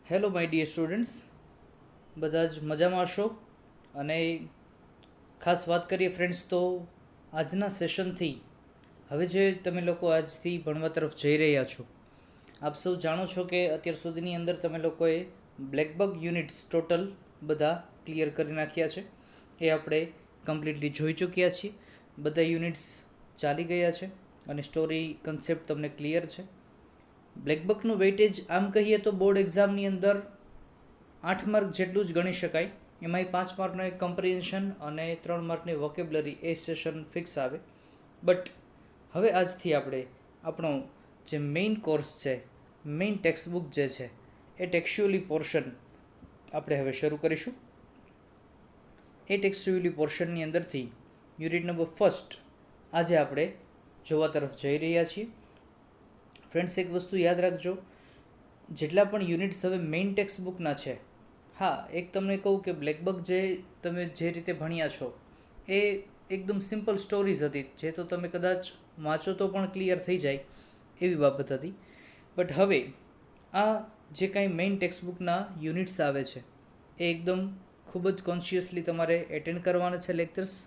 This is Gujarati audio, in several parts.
હેલો માય ડિયર સ્ટુડન્ટ્સ, બધા જ મજામાં હશો. અને ખાસ વાત કરીએ ફ્રેન્ડ્સ, તો આજના સેશનથી હવે જે તમે લોકો આજથી ભણવા તરફ જઈ રહ્યા છો, આપ સૌ જાણો છો કે અત્યાર સુધીની અંદર તમે લોકોએ બ્લેકબગ યુનિટ્સ ટોટલ બધા ક્લિયર કરી નાખ્યા છે. એ આપણે કમ્પ્લીટલી જોઈ ચૂક્યા છીએ. બધા યુનિટ્સ ચાલી ગયા છે અને સ્ટોરી કન્સેપ્ટ તમને ક્લિયર છે. બ્લેકબકનું વેઇટેજ આમ કહીએ તો બોર્ડ એક્ઝામની અંદર 8 માર્ક જેટલું જ ગણી શકાય. એમાંય 5 માર્કનો એક કમ્પ્રિહેન્શન અને 3 માર્કની વોકેબ્લરી એ સેશન ફિક્સ આવે. બટ હવે આજથી આપણે આપણો જે મેઇન કોર્સ છે, મેઇન ટેક્સ્ટબુક જે છે, એ ટેક્સ્ચ્યુઅલી પોર્શન આપણે હવે શરૂ કરીશું. એ ટેક્સ્ચ્યુઅલી પોર્શનની અંદરથી યુનિટ નંબર ફર્સ્ટ આજે આપણે જોવા તરફ જઈ રહ્યા છીએ. ફ્રેન્ડ્સ, એક વસ્તુ યાદ રાખજો, જેટલા પણ યુનિટ્સ હવે મેઇન ટેક્સ્ટ બુકના છે, હા, એક તમને કહું કે બ્લેકબક જે તમે જે રીતે ભણ્યા છો એ એકદમ સિમ્પલ સ્ટોરીઝ હતી, જે તો તમે કદાચ વાંચો તો પણ ક્લિયર થઈ જાય એવી બાબત હતી. બટ હવે આ જે કાંઈ મેઇન ટેક્સ્ટ બુકના યુનિટ્સ આવે છે એ એકદમ ખૂબ જ કોન્શિયસલી તમારે એટેન્ડ કરવાના છે લેક્ચર્સ.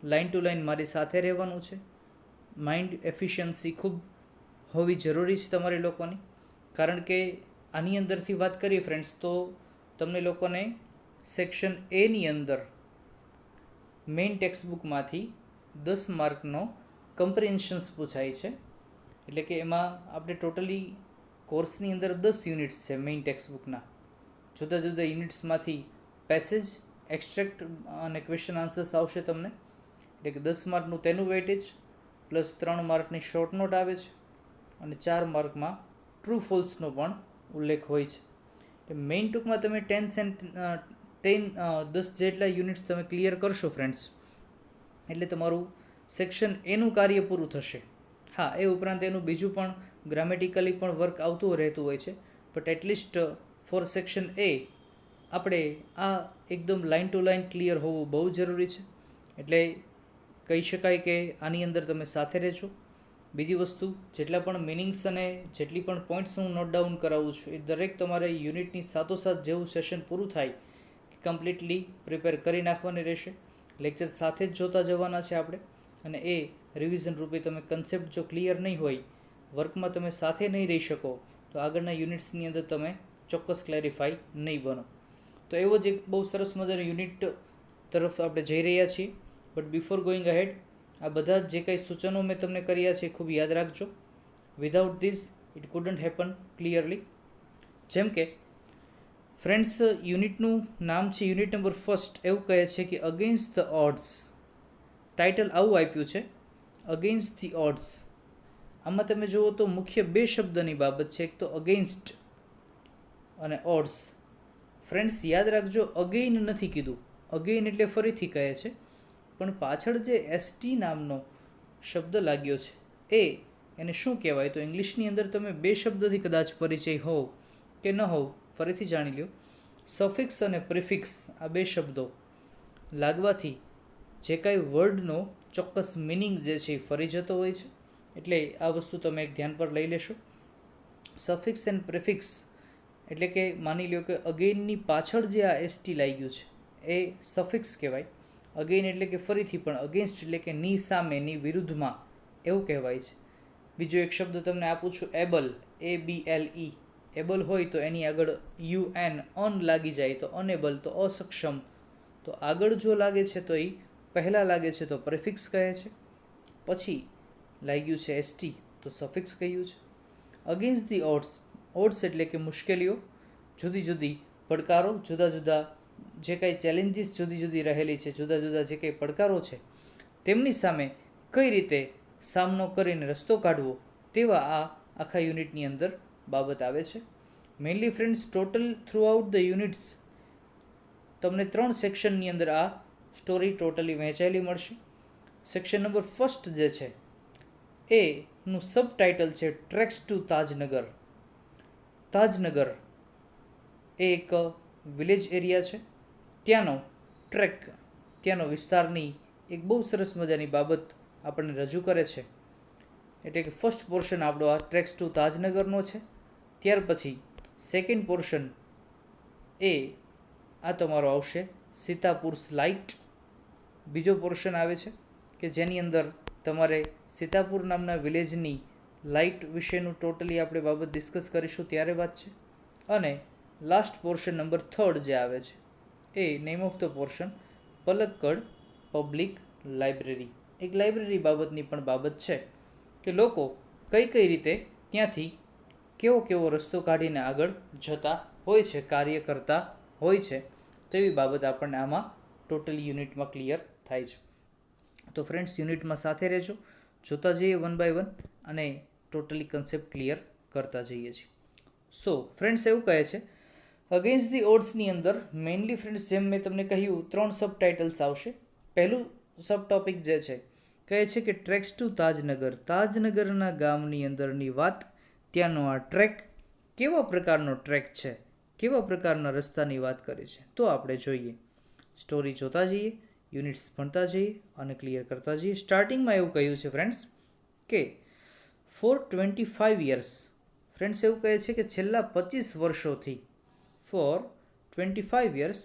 લાઇન ટુ લાઇન મારી સાથે રહેવાનું છે. માઇન્ડ એફિશિયન્સી ખૂબ હોવી જરૂરી છે તમારી લોકોની, કારણ કે આની અંદરથી વાત કરીએ ફ્રેન્ડ્સ, તો તમને લોકોને સેક્શન એની અંદર મેઇન ટેક્સ્ટબુકમાંથી 10 માર્કનો કમ્પ્રિહેન્શન્સ પૂછાય છે. એટલે કે એમાં આપણે ટોટલી કોર્સની અંદર 10 યુનિટ્સ છે મેઇન ટેક્સ્ટબુકના. જુદા જુદા યુનિટ્સમાંથી પેસેજ, એક્સ્ટ્રેક્ટ અને ક્વેશ્ચન આન્સર્સ આવશે તમને. એટલે કે 10 માર્કનું તેનું વેઇટેજ પ્લસ 3 માર્કની શોર્ટ નોટ આવે છે અને 4 માર્કમાં ટ્રુ ફોલ્સનો પણ ઉલ્લેખ હોય છે. એટલે મેઇન ટૂંકમાં તમે 10 જેટલા યુનિટ્સ તમે ક્લિયર કરશો ફ્રેન્ડ્સ, એટલે તમારું સેક્શન એનું કાર્ય પૂરું થશે. હા, એ ઉપરાંત એનું બીજું પણ ગ્રામેટિકલી પણ વર્ક આવતું રહેતું હોય છે. બટ એટલીસ્ટ ફોર સેક્શન એ આપણે આ એકદમ લાઇન ટુ લાઇન ક્લિયર હોવું બહુ જરૂરી છે. એટલે કહી શકાય કે આની અંદર તમે સાથે રહેજો. બીજી વસ્તુ, જેટલા પણ મિનિંગ્સ અને જેટલી પણ પોઈન્ટ્સ હું નોટ ડાઉન કરાવું છું, એ દરેક તમારે યુનિટની સાથોસાથ જેવું સેશન પૂરું થાય કે કમ્પ્લીટલી પ્રિપેર કરી નાખવાની રહેશે. લેક્ચર સાથે જ જોતા જવાના છે આપણે, અને એ રિવિઝન રૂપે તમે કન્સેપ્ટ જો ક્લિયર નહીં હોય, વર્કમાં તમે સાથે નહીં રહી શકો, તો આગળના યુનિટ્સની અંદર તમે ચોક્કસ ક્લેરિફાઈ નહીં બનો. તો એવો જ એક બહુ સરસ મજાનો યુનિટ તરફ આપણે જઈ રહ્યા છીએ. બટ બિફોર ગોઈંગ અહેડ, આ બધા જે કંઈ સૂચનો મેં તમને કર્યા છે એ ખૂબ યાદ રાખજો. Without this it couldn't happen clearly. જેમ કે ફ્રેન્ડ્સ, યુનિટનું નામ છે યુનિટ નંબર ફર્સ્ટ. એવું કહે છે કે અગેન્સ્ટ ધ ઓડ્સ. ટાઇટલ આવું આપ્યું છે, અગેન્સ્ટ ધી ઓડ્સ. આમાં તમે જુઓ તો મુખ્ય 2 શબ્દની બાબત છે, એક તો અગેન્સ્ટ અને ઓડ્સ. ફ્રેન્ડ્સ, યાદ રાખજો, અગેઇન નથી કીધું. અગેઇન એટલે ફરીથી કહે છે, પણ પાછળ જે એસટી નામનો શબ્દ લાગ્યો છે એને શું કહેવાય? તો ઇંગ્લિશની અંદર તમે 2 શબ્દથી કદાચ પરિચય હોવ કે ન હોવ, ફરીથી જાણી લો. સફિક્સ અને પ્રિફિક્સ, આ 2 શબ્દો લાગવાથી જે કાંઈ વર્ડનો ચોક્કસ મિનિંગ જે છે એ ફરી જતો હોય છે. એટલે આ વસ્તુ તમે એક ધ્યાન પર લઈ લેશો. સફિક્સ એન્ડ પ્રિફિક્સ એટલે કે માની લો કે અગેઇનની પાછળ જે આ એસટી લાગ્યું છે એ સફિક્સ કહેવાય. અગેઇન એટલે કે ફરીથી, પણ અગેન્સ્ટ એટલે કે ની સામે, ની વિરુદ્ધમાં, એવું કહેવાય છે. બીજો એક શબ્દ તમને આપું છું, એબલ, ABLE. એબલ હોય તો એની આગળ UN, અન લાગી જાય તો અનેબલ, તો અસક્ષમ. તો આગળ જો લાગે છે તો એ પહેલાં લાગે છે તો પ્રિફિક્સ કહે છે, પછી લાગ્યું છે એસટી તો સફિક્સ કહ્યું છે. અગેન્સ્ટ ધી ઓડ્સ, ઓડ્સ એટલે કે મુશ્કેલીઓ, જુદી જુદી પડકારો, જુદા જુદા જે કાંઈ ચેલેન્જીસ જુદી જુદી રહેલી છે, જુદા જુદા જે કંઈ પડકારો છે, તેમની સામે કઈ રીતે સામનો કરીને રસ્તો કાઢવો, તેવા આ આખા યુનિટની અંદર બાબત આવે છે. Mainly friends, total through out the units તમને 3 સેક્શનની અંદર આ સ્ટોરી ટોટલી વહેંચાયેલી મળશે. સેક્શન નંબર ફર્સ્ટ જે છે એનું સબ ટાઇટલ છે ટ્રેક્સ ટુ તાજનગર. તાજનગર એ એક વિલેજ એરિયા છે, ત્યાંનો ટ્રેક, ત્યાંનો વિસ્તારની એક બહુ સરસ મજાની બાબત આપણને રજૂ કરે છે. એટલે કે ફર્સ્ટ પોર્શન આપણો આ ટ્રેક્સ ટુ તાજનગરનો છે. ત્યાર પછી સેકન્ડ પોર્શન એ આ તમારો આવશે સીતાપુર સ્લાઇટ. બીજો પોર્શન આવે છે કે જેની અંદર તમારે સીતાપુર નામના વિલેજની લાઇટ વિશેનું ટોટલી આપણે બાબત ડિસ્કસ કરીશું ત્યારે વાત છે. અને લાસ્ટ પોર્શન નંબર 3 જે આવે છે એ name of the portion Palakkad public library. એક લાઇબ્રેરી બાબતની પણ બાબત છે કે લોકો કઈ કઈ રીતે ત્યાંથી કેવો કેવો રસ્તો કાઢીને આગળ જતા હોય છે, કાર્ય કરતા હોય છે, તેવી બાબત આપણને આમાં ટોટલી યુનિટમાં ક્લિયર થાય છે. તો ફ્રેન્ડ્સ, યુનિટમાં સાથે રહેજો, જોતા જઈએ 1 by 1 અને ટોટલી કન્સેપ્ટ ક્લિયર કરતા જઈએ છીએ. સો ફ્રેન્ડ્સ, એવું કહે છે અગેન્સ્ટ ધી ઓડ્સની અંદર મેઇનલી ફ્રેન્ડ્સ, જેમ મેં તમને કહ્યું, 3 સબ ટાઇટલ્સ આવશે. પહેલું સબ ટોપિક જે છે કહે છે કે ટ્રેક્સ ટુ તાજનગર. તાજનગરના ગામની અંદરની વાત, ત્યાંનો આ ટ્રેક કેવા પ્રકારનો ટ્રેક છે, કેવા પ્રકારના રસ્તાની વાત કરે છે, તો આપણે જોઈએ. સ્ટોરી જોતા જઈએ, યુનિટ્સ ભણતા જઈએ અને ક્લિયર કરતા જઈએ. સ્ટાર્ટિંગમાં એવું કહ્યું છે ફ્રેન્ડ્સ કે ફોર 25 years, ફ્રેન્ડ્સ એવું કહે છે કે છેલ્લા 25 વર્ષોથી, for 25 years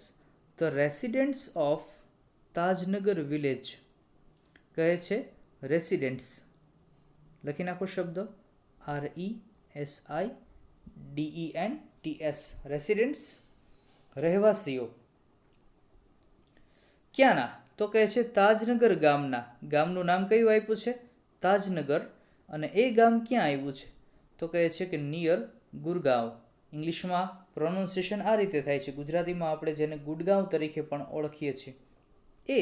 the residents of Tajnagar village, કહે છે રેસિડેન્ટ્સ, લખી નાખો શબ્દ RESIDENTS, રેસિડેન્ટ્સ, રહેવાસીઓ. ક્યાંના? તો કહે છે તાજનગર ગામના. ગામનું નામ કયું આપ્યું છે? તાજનગર. અને એ ગામ ક્યાં આવ્યું છે? તો કહે છે કે નિયર ગુરગાંવ. ઇંગ્લિશમાં પ્રોનાઉન્સિએશન આ રીતે થાય છે, ગુજરાતીમાં આપણે જેને ગુડગાંવ તરીકે પણ ઓળખીએ છીએ. એ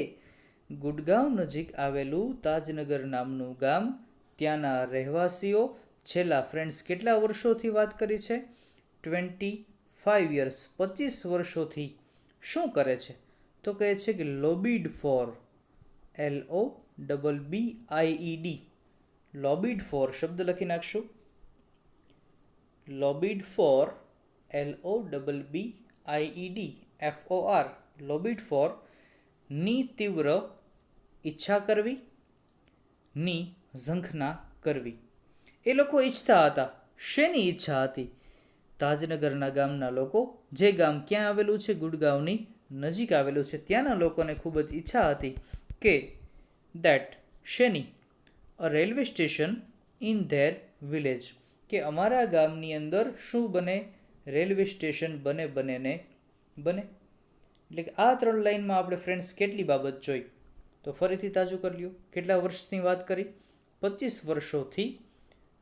ગુડગાંવ નજીક આવેલું તાજનગર નામનું ગામ, ત્યાંના રહેવાસીઓ છેલ્લા ફ્રેન્ડ્સ કેટલા વર્ષોથી વાત કરી છે? 25 years, 25 વર્ષોથી શું કરે છે? તો કહે છે કે લોબીડ ફોર, LOBBIED, લોબીડ ફોર શબ્દ લખી નાખશું. લોબીડ ફોર, LOBBIED FOR, લોબીડ ફોર ની તીવ્ર ઈચ્છા કરવી, ની ઝંખના કરવી. એ લોકો ઈચ્છતા હતા. શેની ઈચ્છા હતી? તાજનગરના ગામના લોકો, જે ગામ ક્યાં આવેલું છે? ગુડગાંવની નજીક આવેલું છે. ત્યાંના લોકોને ખૂબ જ ઈચ્છા હતી કે દેટ, શેની? A railway station in their village, કે અમારા ગામની અંદર શું બને? રેલવે સ્ટેશન બને. એટલે કે આ 3 લાઇનમાં આપણે ફ્રેન્ડ્સ કેટલી બાબત જોઈ? તો ફરીથી તાજું કરી લ્યો. કેટલા વર્ષની વાત કરી? 25 વર્ષોથી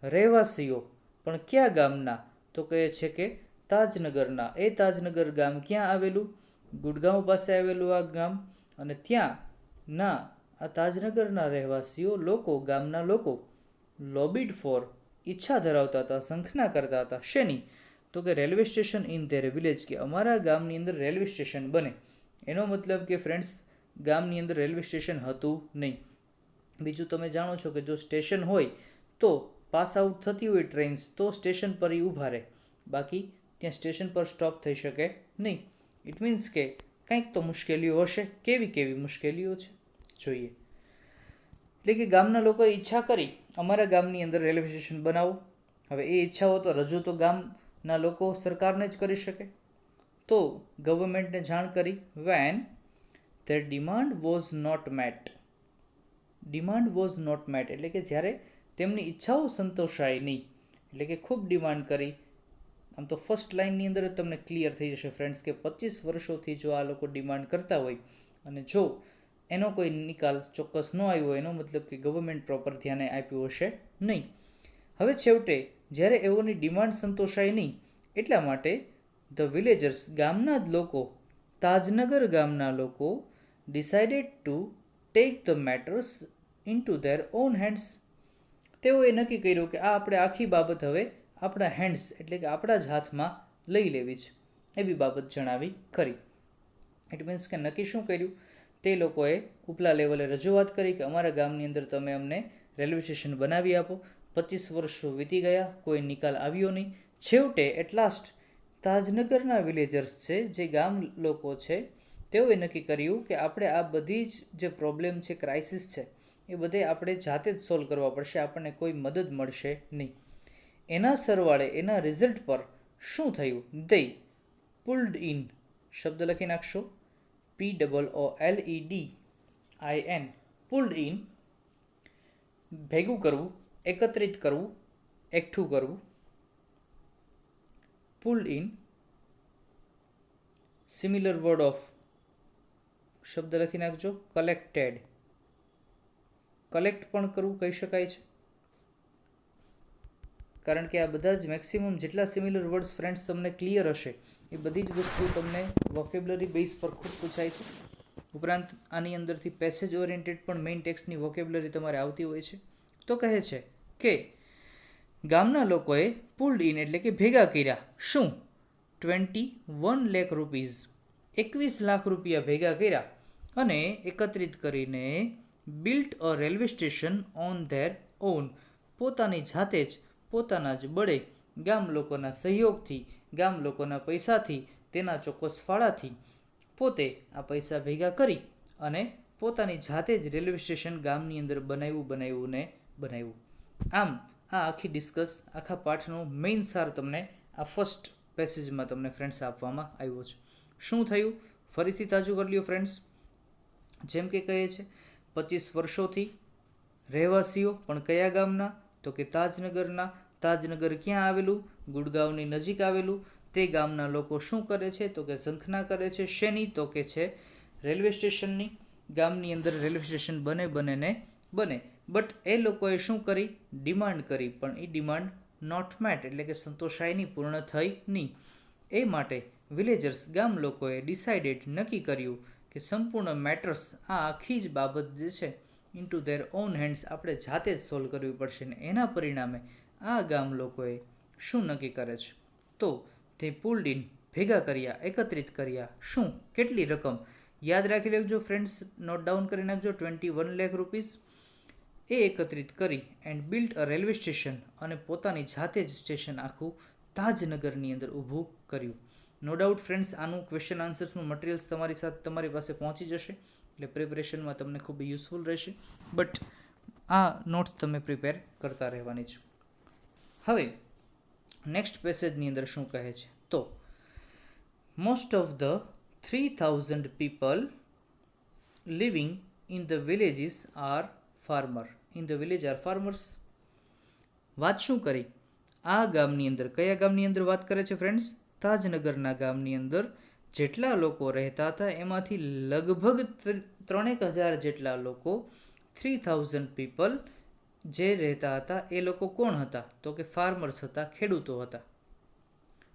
રહેવાસીઓ, પણ કયા ગામના? તો કહે છે કે તાજનગરના. એ તાજનગર ગામ ક્યાં આવેલું? ગુડગાંવ પાસે આવેલું આ ગામ. અને ત્યાં ના આ તાજનગરના રહેવાસીઓ, લોકો, ગામના લોકો લોબીડ ફોર, ઈચ્છા ધરાવતા હતા, ઝંખના કરતા હતા. શેની? તો કે railway station in their village, કે અમારા ગામની અંદર રેલવે સ્ટેશન બને. એનો મતલબ કે ફ્રેન્ડ્સ, ગામની અંદર રેલવે સ્ટેશન હતું નહીં. બીજું તમે જાણો છો કે જો સ્ટેશન હોય તો પાસ આઉટ થતી હોય ટ્રેન્સ, તો સ્ટેશન પર એ ઊભા રહે, બાકી ત્યાં સ્ટેશન પર સ્ટોપ થઈ શકે નહીં. ઇટ મીન્સ કે કંઈક તો મુશ્કેલીઓ હશે. કેવી મુશ્કેલીઓ છે જોઈએ. એટલે કે ગામના લોકોએ ઈચ્છા કરી, અમારા ગામની અંદર રેલવે સ્ટેશન બનાવો. હવે એ ઈચ્છાઓ તો રજૂ તો ગામના લોકો સરકારને જ કરી શકે. તો ગવર્મેન્ટને જાણ કરી. When their demand was not met, demand was not met એટલે કે જ્યારે તેમની ઈચ્છાઓ સંતોષાય નહીં. એટલે કે ખૂબ ડિમાન્ડ કરી. આમ તો ફર્સ્ટ લાઇનની અંદર જ તમને ક્લિયર થઈ જશે ફ્રેન્ડ્સ કે 25 વર્ષોથી જો આ લોકો ડિમાન્ડ કરતા હોય અને જો એનો કોઈ નિકાલ ચોક્કસ ન આવ્યો હોય, એનો મતલબ કે ગવર્મેન્ટ પ્રોપર ધ્યાને આપ્યું હશે નહીં. હવે છેવટે જ્યારે એઓની ડિમાન્ડ સંતોષાય નહીં, એટલા માટે ધ વિલેજર્સ, ગામના જ લોકો, તાજનગર ગામના લોકો decided to take the matters into their own hands. તેઓએ નક્કી કર્યું કે આ આપણે આખી બાબત હવે આપણા હેન્ડ્સ એટલે કે આપણા જ હાથમાં લઈ લેવી છે, એવી બાબત જણાવી ખરી. ઇટ મીન્સ કે નક્કી શું કર્યું? તે લોકોએ ઉપલા લેવલે રજૂઆત કરી કે અમારા ગામની અંદર તમે અમને રેલવે સ્ટેશન બનાવી આપો. 25 વર્ષો વીતી ગયા, કોઈ નિકાલ આવ્યો નહીં. છેવટે એટ લાસ્ટ તાજનગરના વિલેજર્સ છે, જે ગામ લોકો છે, તેઓએ નક્કી કર્યું કે આપણે આ બધી જ જે પ્રોબ્લેમ છે, ક્રાઇસિસ છે, એ બધે આપણે જાતે જ સોલ્વ કરવા પડશે, આપણને કોઈ મદદ મળશે નહીં. એના સરવાળે, એના રિઝલ્ટ પર શું થયું? દે પુલ્ડ ઇન, શબ્દ લખી નાખશો POOLEDIN, પુલ્ડ ઇન, ભેગું કરવું, એકત્રિત કરવું, એકઠું કરવું. Pulled in, similar word of શબ્દ લખી નાખજો કલેક્ટેડ, કલેક્ટ પણ કરવું કહી શકાય છે, કારણ કે આ બધા જ મેક્સિમમ જેટલા સિમિલર વર્ડ્સ ફ્રેન્ડ્સ તમને ક્લિયર હશે એ બધી જ વસ્તુ તમને વોકેબ્યુલરી બેઝ પર ખૂબ પૂછાય છે. ઉપરાંત આની અંદરથી પેસેજ ઓરિએન્ટેડ પણ મેઇન ટેક્સ્ટની વોકેબ્યુલરી તમારે આવતી હોય છે. તો કહે છે કે ગામના લોકોએ પુલ્ડ ઇન એટલે કે ભેગા કર્યા શું 21 લાખ રૂપીઝ, 21 લાખ રૂપિયા ભેગા કર્યા અને એકત્રિત કરીને built a railway station on there on, પોતાની જાતે જ પોતાના જ બળે ગામ લોકોના સહયોગથી, ગામ લોકોના પૈસાથી, તેના ચોક્કસ ફાળાથી પોતે આ પૈસા ભેગા કરી અને પોતાની જાતે જ રેલવે સ્ટેશન ગામની અંદર બનાવ્યું. આમ આ આખી ડિસ્કસ, આખા પાઠનો મેઇન સાર તમને આ ફર્સ્ટ પેસેજમાં તમને ફ્રેન્ડ્સ આપવામાં આવ્યો છે. શું થયું ફરીથી તાજું કરી લ્યો ફ્રેન્ડ્સ. જેમ કે કહે છે 25 વર્ષોથી રહેવાસીઓ, પણ કયા ગામના? તો કે તાજનગરના. તાજનગર ક્યાં આવેલું? ગુડગાંવની નજીક આવેલું. તે ગામના લોકો શું કરે છે? તો કે ઝંખના કરે છે. શેની? તો કે છે રેલવે સ્ટેશનની. ગામની અંદર રેલવે સ્ટેશન બને. બટ એ લોકોએ શું કરી? ડિમાન્ડ કરી, પણ એ ડિમાન્ડ નોટ મેટ એટલે કે સંતોષાય નહીં, પૂર્ણ થઈ નહીં. એ માટે વિલેજર્સ ગામ લોકોએ ડિસાઇડેડ નક્કી કર્યું કે સંપૂર્ણ મેટર્સ, આ આખી જ બાબત જે છે ઇન્ટુ ધેર ઓન હેન્ડ્સ, આપણે જાતે જ સોલ્વ કરવી પડશે. ને એના પરિણામે આ ગામ લોકોએ શું નક્કી કરે છે? તો તે પુલ્ડ ઇન, ભેગા કર્યા, એકત્રિત કર્યા. શું? કેટલી રકમ? યાદ રાખી લેજો ફ્રેન્ડ્સ, નોટ ડાઉન કરી નાખજો 21 લાખ રૂપીઝ. એ એકત્રિત કરી and built a railway station, અને પોતાની જાતે જ સ્ટેશન આખું તાજનગરની અંદર ઊભું કર્યું. નો ડાઉટ ફ્રેન્ડ્સ આનું ક્વેશ્ચન આન્સર્સનું મટીરિયલ્સ તમારી પાસે પહોંચી જશે, એટલે પ્રિપરેશનમાં તમને ખૂબ યુઝફુલ રહેશે. બટ આ નોટ્સ તમે પ્રિપેર કરતા રહેવાની છે. હવે નેક્સ્ટ પેસેજની અંદર શું કહે છે? તો most of the 3000 people living in the villages are farmer. In the village are farmers. વાત શું કરી? આ ગામની અંદર, કયા ગામની અંદર વાત કરે છે ફ્રેન્ડ્સ? તાજનગરના ગામની અંદર જેટલા લોકો રહેતા હતા એમાંથી લગભગ 3000 જેટલા લોકો, 3000 પીપલ જે રહેતા હતા એ લોકો કોણ હતા? તો કે ફાર્મર્સ હતા, ખેડૂતો હતા.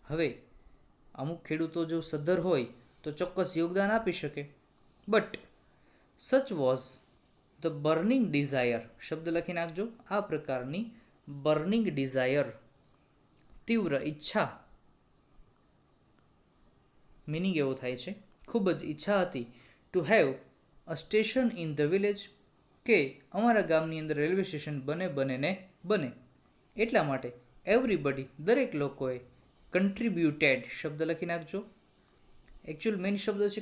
હવે અમુક ખેડૂતો જો સદ્ધર હોય તો ચોક્કસ યોગદાન આપી શકે. બટ સચ વોઝ ધ બર્નિંગ ડિઝાયર, શબ્દ લખી નાખજો આ પ્રકારની બર્નિંગ ડિઝાયર, તીવ્ર ઈચ્છા. મિનિંગ એવો થાય છે ખૂબ જ ઈચ્છા હતી to have a station in the village, કે અમારા ગામની અંદર રેલવે સ્ટેશન બને. એટલા માટે એવરીબડી, દરેક લોકોએ કન્ટ્રીબ્યુટેડ, શબ્દ લખી નાખજો. એકચ્યુઅલ મેઇન શબ્દ છે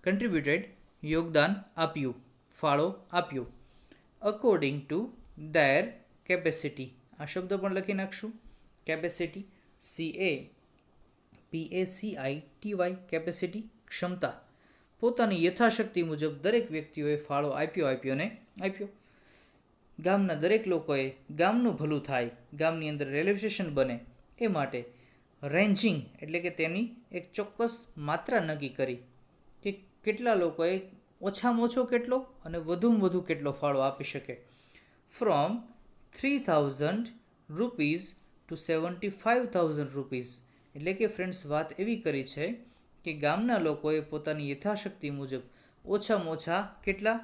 કન્ટ્રીબ્યુટેડ, યોગદાન આપ્યું, ફાળો આપ્યો. અકોર્ડિંગ ટુ ધેર કેપેસિટી, આ શબ્દ પણ લખી નાખશું. કેપેસિટી, CAPACITY, કેપેસિટી, ક્ષમતા. પોતાની યથાશક્તિ મુજબ દરેક વ્યક્તિઓએ ફાળો આપ્યો. ગામના દરેક લોકોએ ગામનું ભલું થાય, ગામની અંદર રેલવે સ્ટેશન બને એ માટે રેન્જિંગ એટલે કે તેની એક ચોક્કસ માત્રા નક્કી કરી કે કેટલા લોકોએ ઓછામાં ઓછો કેટલો અને વધુમાં વધુ કેટલો ફાળો આપી શકે. ફ્રોમ 3000 રૂપીઝ ટુ 75,000 રૂપીઝ, એટલે કે ફ્રેન્ડ્સ વાત એવી કરી છે કે ગામના લોકોએ પોતાની યથાશક્તિ મુજબ ઓછામાં ઓછા કેટલા?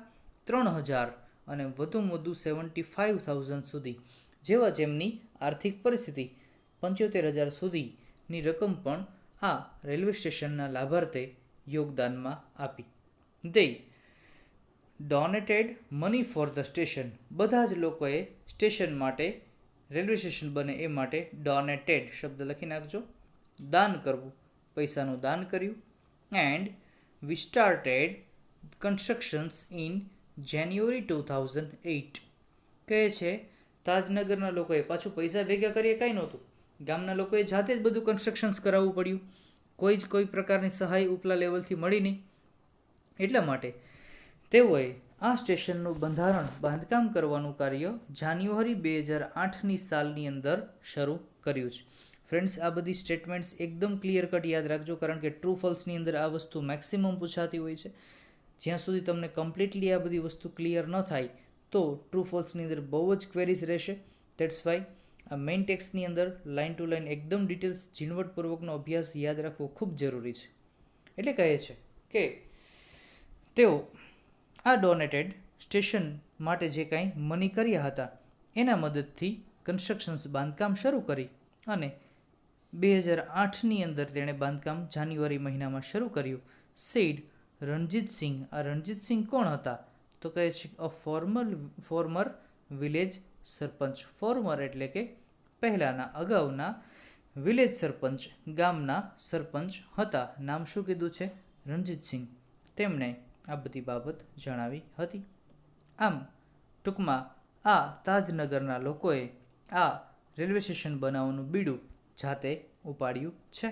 3000 અને વધુમાં વધુ 75,000 સુધી, જેવા જેમની આર્થિક પરિસ્થિતિ 75,000 સુધીની રકમ પણ આ રેલવે સ્ટેશનના લાભાર્થે યોગદાનમાં આપી. They donated money for the station, બધા જ લોકોએ સ્ટેશન માટે, રેલવે સ્ટેશન બને એ માટે ડોનેટેડ, શબ્દ લખી નાખજો, દાન કરવું, પૈસાનું દાન કર્યું. And we started constructions in જાન્યુઆરી 2008, કહે છે તાજનગરના લોકોએ પાછું પૈસા ભેગા કરીએ કાંઈ નહોતું, ગામના લોકોએ જાતે જ બધું કન્સ્ટ્રક્શન્સ કરાવવું પડ્યું, કોઈ પ્રકારની સહાય ઉપલા લેવલથી મળી નહીં. એટલા માટે તેઓએ આ સ્ટેશનનું બાંધકામ કરવાનું કાર્ય જાન્યુઆરી 2008ની સાલની અંદર શરૂ કર્યું છે. ફ્રેન્ડ્સ, આ બધી સ્ટેટમેન્ટ્સ એકદમ ક્લિયર કટ યાદ રાખજો, કારણ કે ટ્રુ ફોલ્સની અંદર આ વસ્તુ મેક્સિમમ પૂછાતી હોય છે. જ્યાં સુધી તમને કમ્પ્લીટલી આ બધી વસ્તુ ક્લિયર ન થાય તો ટ્રુ ફોલ્સની અંદર બહુ જ ક્વેરીઝ રહેશે. દેટ્સ વાય આ મેઇન ટેક્સ્ટની અંદર લાઇન ટુ લાઇન એકદમ ડિટેલ્સ ઝીણવટપૂર્વકનો અભ્યાસ યાદ રાખવો ખૂબ જરૂરી છે. એટલે કહે છે કે તેઓ આ ડોનેટેડ સ્ટેશન માટે જે કાંઈ મની કર્યા હતા એના મદદથી કન્સ્ટ્રક્શન્સ બાંધકામ શરૂ કરી અને 2008ની અંદર તેણે બાંધકામ જાન્યુઆરી મહિનામાં શરૂ કર્યું. સેડ રણજીતસિંહ. આ રણજીતસિંહ કોણ હતા? તો કહે છે ફોર્મર વિલેજ સરપંચ. ફોર્મર એટલે કે પહેલાંના, અગાઉના વિલેજ સરપંચ, ગામના સરપંચ હતા. નામ શું કીધું છે? રણજીતસિંહ. તેમણે આ બધી બાબત જણાવી હતી. આમ ટૂંકમાં આ તાજનગરના લોકોએ આ રેલવે સ્ટેશન બનાવવાનું બીડું જાતે ઉપાડ્યું છે.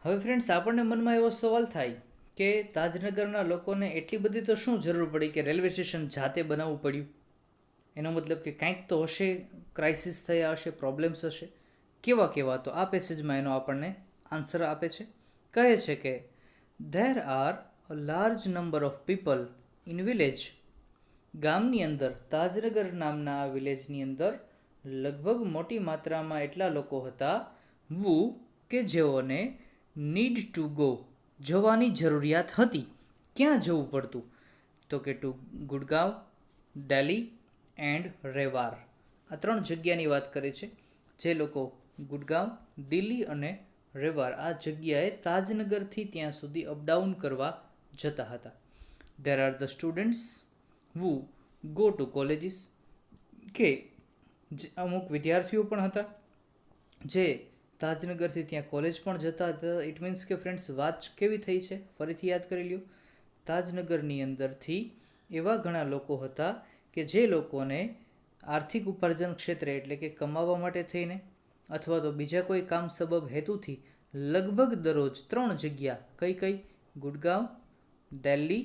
હવે ફ્રેન્ડ્સ, આપણને મનમાં એવો સવાલ થાય કે તાજનગરના લોકોને એટલી બધી તો શું જરૂર પડી કે રેલવે સ્ટેશન જાતે બનાવવું પડ્યું? એનો મતલબ કે કંઈક તો હશે, ક્રાઇસિસ થયા હશે, પ્રોબ્લેમ્સ હશે. કેવા? તો આ પેસેજમાં એનો આપણને આન્સર આપે છે. કહે છે કે there are a large number of people in village. ગામની અંદર, તાજનગર નામના આ વિલેજની અંદર લગભગ મોટી માત્રામાં એટલા લોકો હતા વુ કે જેઓને નીડ ટુ ગો, જવાની જરૂરિયાત હતી. ક્યાં જવું પડતું? તો કે ટુ ગુડગાંવ, દિલ્હી એન્ડ રેવાર. આ 3 જગ્યાની વાત કરે છે. જે લોકો ગુડગાંવ, દિલ્હી અને રેવાર આ જગ્યાએ તાજનગરથી ત્યાં સુધી અપડાઉન કરવા જતા હતા. There are the students who go to colleges. કે અમુક વિદ્યાર્થીઓ પણ હતા જે તાજનગરથી ત્યાં કોલેજ પણ જતા હતા. ઇટ મીન્સ કે ફ્રેન્ડ્સ, વાત કેવી થઈ છે? ફરીથી યાદ કરી લ્યો. તાજનગરની અંદરથી એવા ઘણા લોકો હતા કે જે લોકોને આર્થિક ઉપાર્જન ક્ષેત્રે એટલે કે કમાવા માટે થઈને અથવા તો બીજા કોઈ કામ સબબ હેતુથી લગભગ દરરોજ 3 જગ્યા કઈ? ગુડગાંવ, દિલ્હી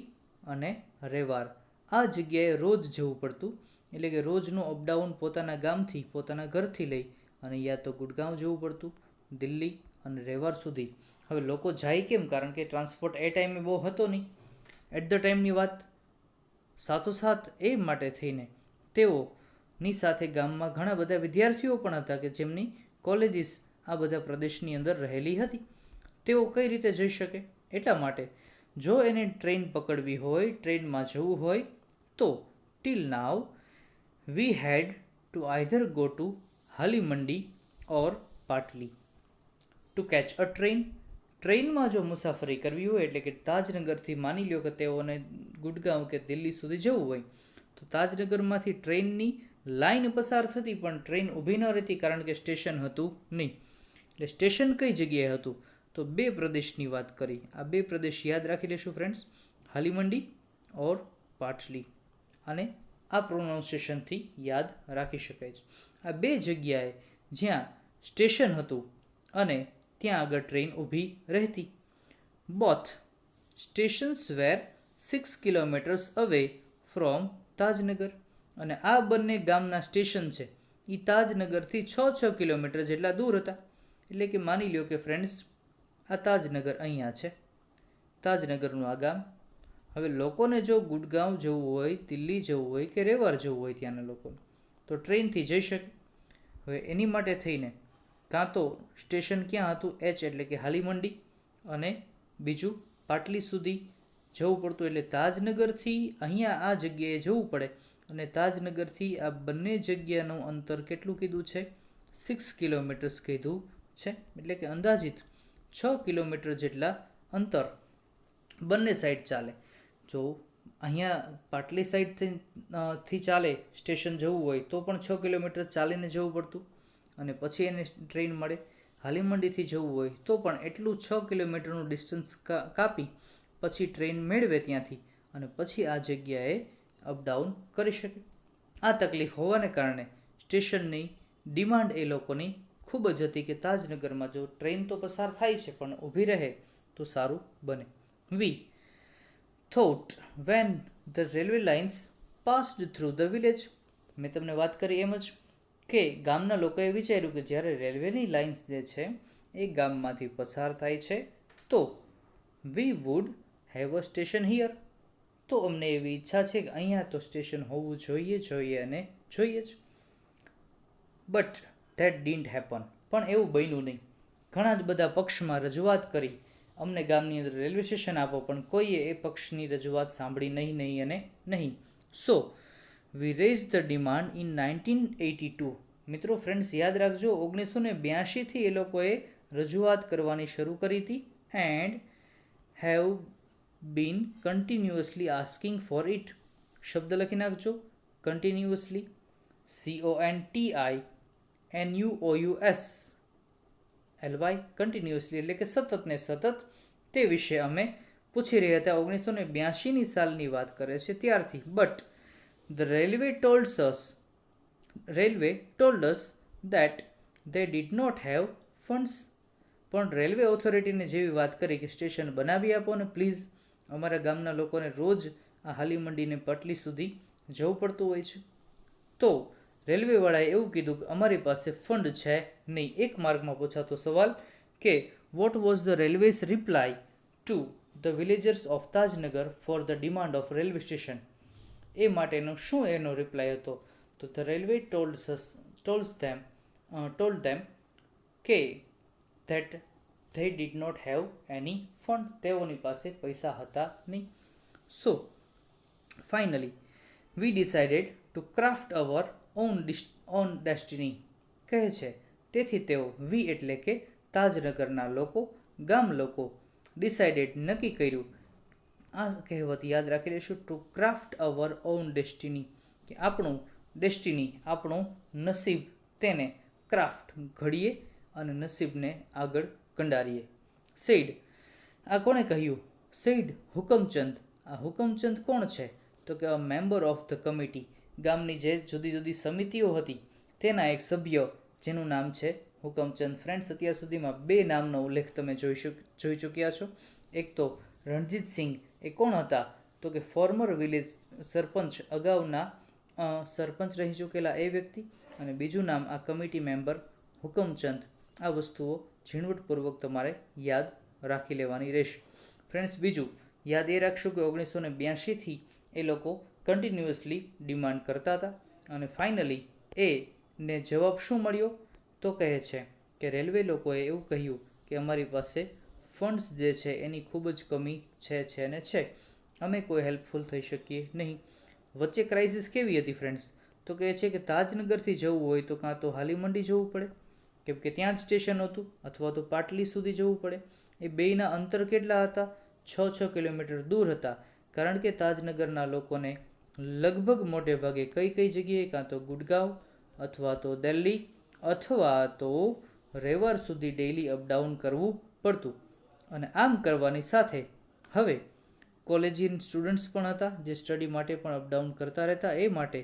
અને રેવાર આ જગ્યાએ રોજ જવું પડતું. એટલે કે રોજનું અપડાઉન પોતાના ગામથી, પોતાના ઘરથી લઈ અને યા તો ગુડગાંવ જવું પડતું, દિલ્હી અને રેવાર સુધી. હવે લોકો જાય કેમ? કારણ કે ટ્રાન્સપોર્ટ એ ટાઈમે બહુ હતો નહીં. એટ ધ ટાઈમની વાત. સાથોસાથ એ માટે થઈને તેઓની સાથે ગામમાં ઘણા બધા વિદ્યાર્થીઓ પણ હતા કે જેમની કોલેજીસ આ બધા પ્રદેશની અંદર રહેલી હતી. તેઓ કઈ રીતે જઈ શકે? એટલા માટે જો એને ટ્રેન પકડવી હોય, ટ્રેનમાં જવું હોય તો till now we had to either go to Halimandi or Patli to catch a train. ટ્રેનમાં જો મુસાફરી કરવી હોય એટલે કે તાજનગરથી માની લ્યો કે તેઓને ગુડગાંવ કે દિલ્હી સુધી જવું હોય તો તાજનગરમાંથી ટ્રેનની લાઈન પસાર થતી પણ ટ્રેન ઊભી ન રહેતી, કારણ કે સ્ટેશન હતું નહીં. એટલે સ્ટેશન કઈ જગ્યાએ હતું? તો 2 પ્રદેશની વાત કરી. આ 2 પ્રદેશ યાદ રાખી લેશું ફ્રેન્ડ્સ, હાલીમંડી ઓર પાટલી. અને આ પ્રોનાઉન્સિએશનથી યાદ રાખી શકાય છે. આ 2 જગ્યાએ જ્યાં સ્ટેશન હતું અને ત્યાં આગળ ટ્રેન ઊભી રહેતી. Both stations were 6 kilometres away from Tajnagar. અને આ બંને ગામના સ્ટેશન છે એ તાજનગરથી 6 કિલોમીટર જેટલા દૂર હતા. એટલે કે માની લ્યો કે ફ્રેન્ડ્સ, આ તાજનગર અહીંયા છે, તાજનગરનું આ ગામ. હવે લોકોને જો ગુડગાંવ જવું હોય, દિલ્હી જવું હોય કે રેવાર જવું હોય ત્યાંના લોકોને તો ટ્રેનથી જઈ શકે. હવે એની માટે થઈને કાં તો સ્ટેશન ક્યાં હતું? એચ એટલે કે હાલીમંડી, અને બીજું પાટલી સુધી જવું પડતું. એટલે તાજનગરથી અહીંયા આ જગ્યાએ જવું પડે અને તાજનગરથી આ બંને જગ્યાનું અંતર કેટલું કીધું છે? 6 કિલોમીટર્સ કીધું છે. એટલે કે અંદાજિત 6 કિલોમીટર જેટલા અંતર બંને સાઈડ ચાલે. જો અહીંયા પાટલી સાઈડથી ચાલે સ્ટેશન જવું હોય તો પણ 6 કિલોમીટર ચાલીને જવું પડતું અને પછી એને ટ્રેન મળે. હાલીમંડીથી જવું હોય તો પણ એટલું 6 કિલોમીટરનું ડિસ્ટન્સ કાપી પછી ટ્રેન મેળવે ત્યાંથી અને પછી આ જગ્યાએ અપડાઉન કરી શકે. આ તકલીફ હોવાને કારણે સ્ટેશનની ડિમાન્ડ એ લોકોની ખૂબ જ હતી કે તાજનગરમાં જો ટ્રેન તો પસાર થાય છે પણ ઊભી રહે તો સારું બને. We thought when the railway lines passed through the village. મેં તમને વાત કરી એમ જ કે ગામના લોકોએ વિચાર્યું કે જ્યારે રેલવેની લાઇન્સ જે છે એ ગામમાંથી પસાર થાય છે તો વી would have a station here. તો અમને એવી ઈચ્છા છે કે અહીંયા તો સ્ટેશન હોવું જોઈએ અને જોઈએ જ. But that didn't happen. પણ એવું બન્યું નહીં. ઘણા જ બધા પક્ષમાં રજૂઆત કરી અમને ગામની અંદર રેલવે સ્ટેશન આપો, પણ કોઈએ એ પક્ષની રજૂઆત સાંભળી નહીં અને નહીં. સો વી રેઝ ધ ડિમાન્ડ ઇન 1982. મિત્રો ફ્રેન્ડ્સ યાદ રાખજો 1982થી એ લોકોએ રજૂઆત કરવાની શરૂ કરી હતી and have been continuously asking for it. શબ્દ લખી નાખજો કન્ટિન્યુઅસલી, CONTINUOUSLY, કન્ટિન્યુઅસલી એટલે કે સતત ને સતત. તે વિશે અમે પૂછી રહ્યા હતા. 1982ની સાલની વાત કરે છે ત્યારથી. But the railway told us that they did not have funds. પણ રેલવે ઓથોરિટીને જેવી વાત કરી કે સ્ટેશન બનાવી આપો ને પ્લીઝ, અમારા ગામના લોકોને રોજ આ હાલી મંડીને પાટલી સુધી જવું પડતું હોય છે. તો રેલવેવાળાએ એવું કીધું કે અમારી પાસે ફંડ છે નહીં. એક માર્કમાં પૂછાતો સવાલ કે what was the railways reply to the villagers of Tajnagar for the demand of railway station. એ માટેનો શું એનો રિપ્લાય હતો? તો ધ રેલવે told them કે that they did not have any fund. તેઓની પાસે પૈસા હતા નહીં. So finally we decided to craft our own destiny. કહે છે તેથી તેઓ વી એટલે કે તાજનગરના લોકો, ગામ લોકો, ડિસાઇડેડ નક્કી કર્યું. આ કહેવત યાદ રાખી લઈશું, to craft our own destiny, કે આપણું ડેસ્ટિની, આપણું નસીબ, તેને ક્રાફ્ટ ઘડીએ અને નસીબને આગળ કંડારીએ. સેડ, આ કોણે કહ્યું? સેડ હુકમચંદ. આ હુકમચંદ કોણ છે? તો કે અ મેમ્બર ઓફ ધ કમિટી. ગામની જે જુદી જુદી સમિતિઓ હતી તેના એક સભ્ય જેનું નામ છે હુકમચંદ. ફ્રેન્ડ્સ અત્યાર સુધીમાં 2 નામનો ઉલ્લેખ તમે જોઈ ચૂક્યા છો. એક તો રણજીતસિંહ, એ કોણ હતા? તો કે ફોર્મર વિલેજ સરપંચ, અગાઉના સરપંચ રહી ચૂકેલા એ વ્યક્તિ. અને બીજું નામ આ કમિટી મેમ્બર હુકમચંદ. આ વસ્તુઓ ઝીણવટપૂર્વક તમારે યાદ રાખી લેવાની રહેશે. ફ્રેન્ડ્સ બીજું યાદ એ રાખશું કે 1982થી એ લોકો કન્ટિન્યુઅસલી ડિમાન્ડ કરતા હતા અને ફાઇનલી એને જવાબ શું મળ્યો? તો કહે છે કે રેલવે લોકોએ એવું કહ્યું કે અમારી પાસે ફંડ્સ જે છે એની ખૂબ જ કમી છે અને છે, અમે કોઈ હેલ્પફુલ થઈ શકીએ નહીં. વચ્ચે ક્રાઇસિસ કેવી હતી ફ્રેન્ડ્સ? તો કહે છે કે તાજનગરથી જવું હોય તો કાં તો હાલી મંડી જવું પડે, કેમ કે ત્યાં જ સ્ટેશન હતું, અથવા તો પાટલી સુધી જવું પડે. એ બેયના અંતર કેટલા હતા? 6 કિલોમીટર દૂર હતા. કારણ કે તાજનગરના લોકોને લગભગ મોટે ભાગે કઈ જગ્યાએ કાં તો ગુડગાંવ અથવા તો દિલ્હી અથવા તો રેવાર સુધી ડેઇલી અપડાઉન કરવું પડતું. અને આમ કરવાની સાથે હવે કોલેજિયન સ્ટુડન્ટ્સ પણ હતા જે સ્ટડી માટે પણ અપડાઉન કરતા રહેતા. એ માટે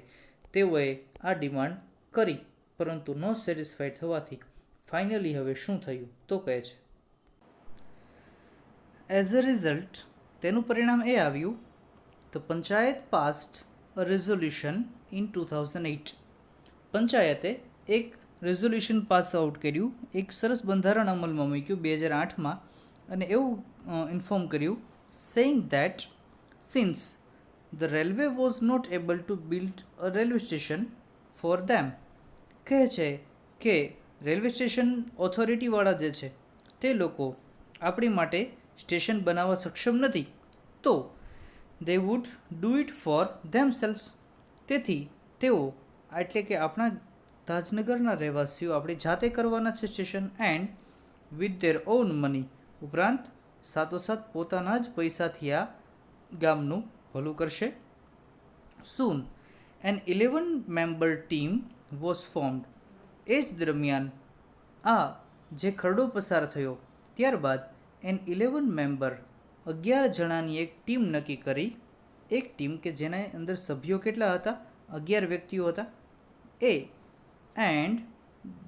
તેઓએ આ ડિમાન્ડ કરી, પરંતુ નો સેટિસ્ફાઈડ થવાથી ફાઇનલી હવે શું થયું? તો કહે છે એઝ અ રિઝલ્ટ, તેનું પરિણામ એ આવ્યું, the panchayat passed a resolution in 2008. પંચાયતે એક રેઝોલ્યુશન પાસ આઉટ કર્યું, એક સરસ બંધારણ અમલમાં મૂક્યું 2008માં, અને એવું ઇન્ફોર્મ કર્યું saying that since the railway was not able to build a railway station for them. કહે છે કે રેલવે સ્ટેશન ઓથોરિટીવાળા જે છે તે લોકો આપણી માટે સ્ટેશન બનાવવા સક્ષમ નથી, તો they would do it for themselves. તેથી તેઓ એટલે કે આપણા તાજનગરના રહેવાસીઓ આપણે જાતે કરવાના છે station, and with their own money, ઉપરાંત સાથોસાથ પોતાના જ પૈસાથી આ ગામનું ભલું કરશે. Soon an 11-member team was formed. એ જ દરમિયાન આ જે ખરડો પસાર થયો ત્યારબાદ એન 11 જણાની એક ટીમ નક્કી કરી. એક ટીમ કે જેના અંદર સભ્યો કેટલા હતા? 11 વ્યક્તિઓ હતા. એ and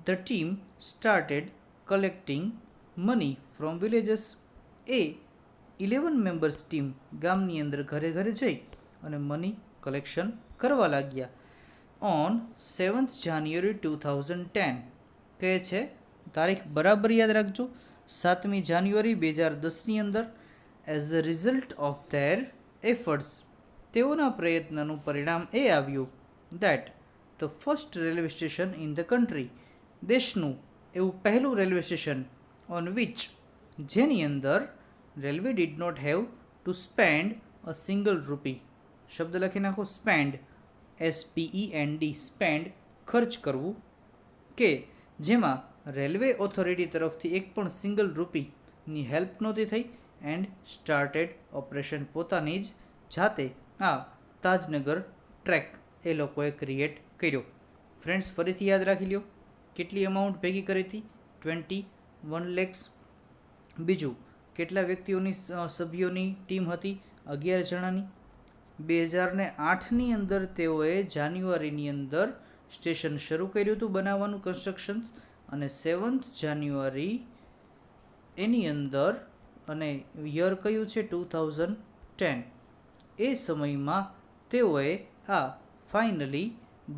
the team started collecting money from villages. A 11 members team ગામની અંદર ઘરે ઘરે જઈ અને મની કલેક્શન કરવા લાગ્યા. ઓન 7th જાન્યુઆરી 2010 કહે છે, તારીખ બરાબર યાદ રાખજો, 7મી જાન્યુઆરી 2010ની અંદર, as a result of their efforts, તેઓના પ્રયત્નનું પરિણામ એ આવ્યું that the first railway station in the country, દેશનું એવું પહેલું રેલવે સ્ટેશન ઓન વિચ, જેની અંદર railway did not have to spend a single rupee, શબ્દ લખી નાખો સ્પેન્ડ, SPEND, સ્પેન્ડ ખર્ચ કરવું, કે જેમાં રેલવે ઓથોરિટી તરફથી એક પણ સિંગલ રૂપીની હેલ્પ નહોતી થઈ, એન્ડ સ્ટાર્ટેડ ઓપરેશન, પોતાની જ જાતે આ તાજનગર ટ્રેક એ લોકોએ ક્રિએટ કર્યો. ફ્રેન્ડ્સ ફરીથી યાદ રાખી લ્યો, કેટલી અમાઉન્ટ ભેગી કરી હતી? 21 lakhs. બીજું, કેટલા વ્યક્તિઓની સભ્યોની ટીમ હતી? 11 જણાની. 2008ની અંદર તેઓએ જાન્યુઆરીની અંદર સ્ટેશન શરૂ કર્યું હતું બનાવવાનું, કન્સ્ટ્રક્શન્સ, અને 7th જાન્યુઆરી એની અંદર, અને યર કયું છે? 2010. એ સમયમાં તેઓએ આ ફાઇનલી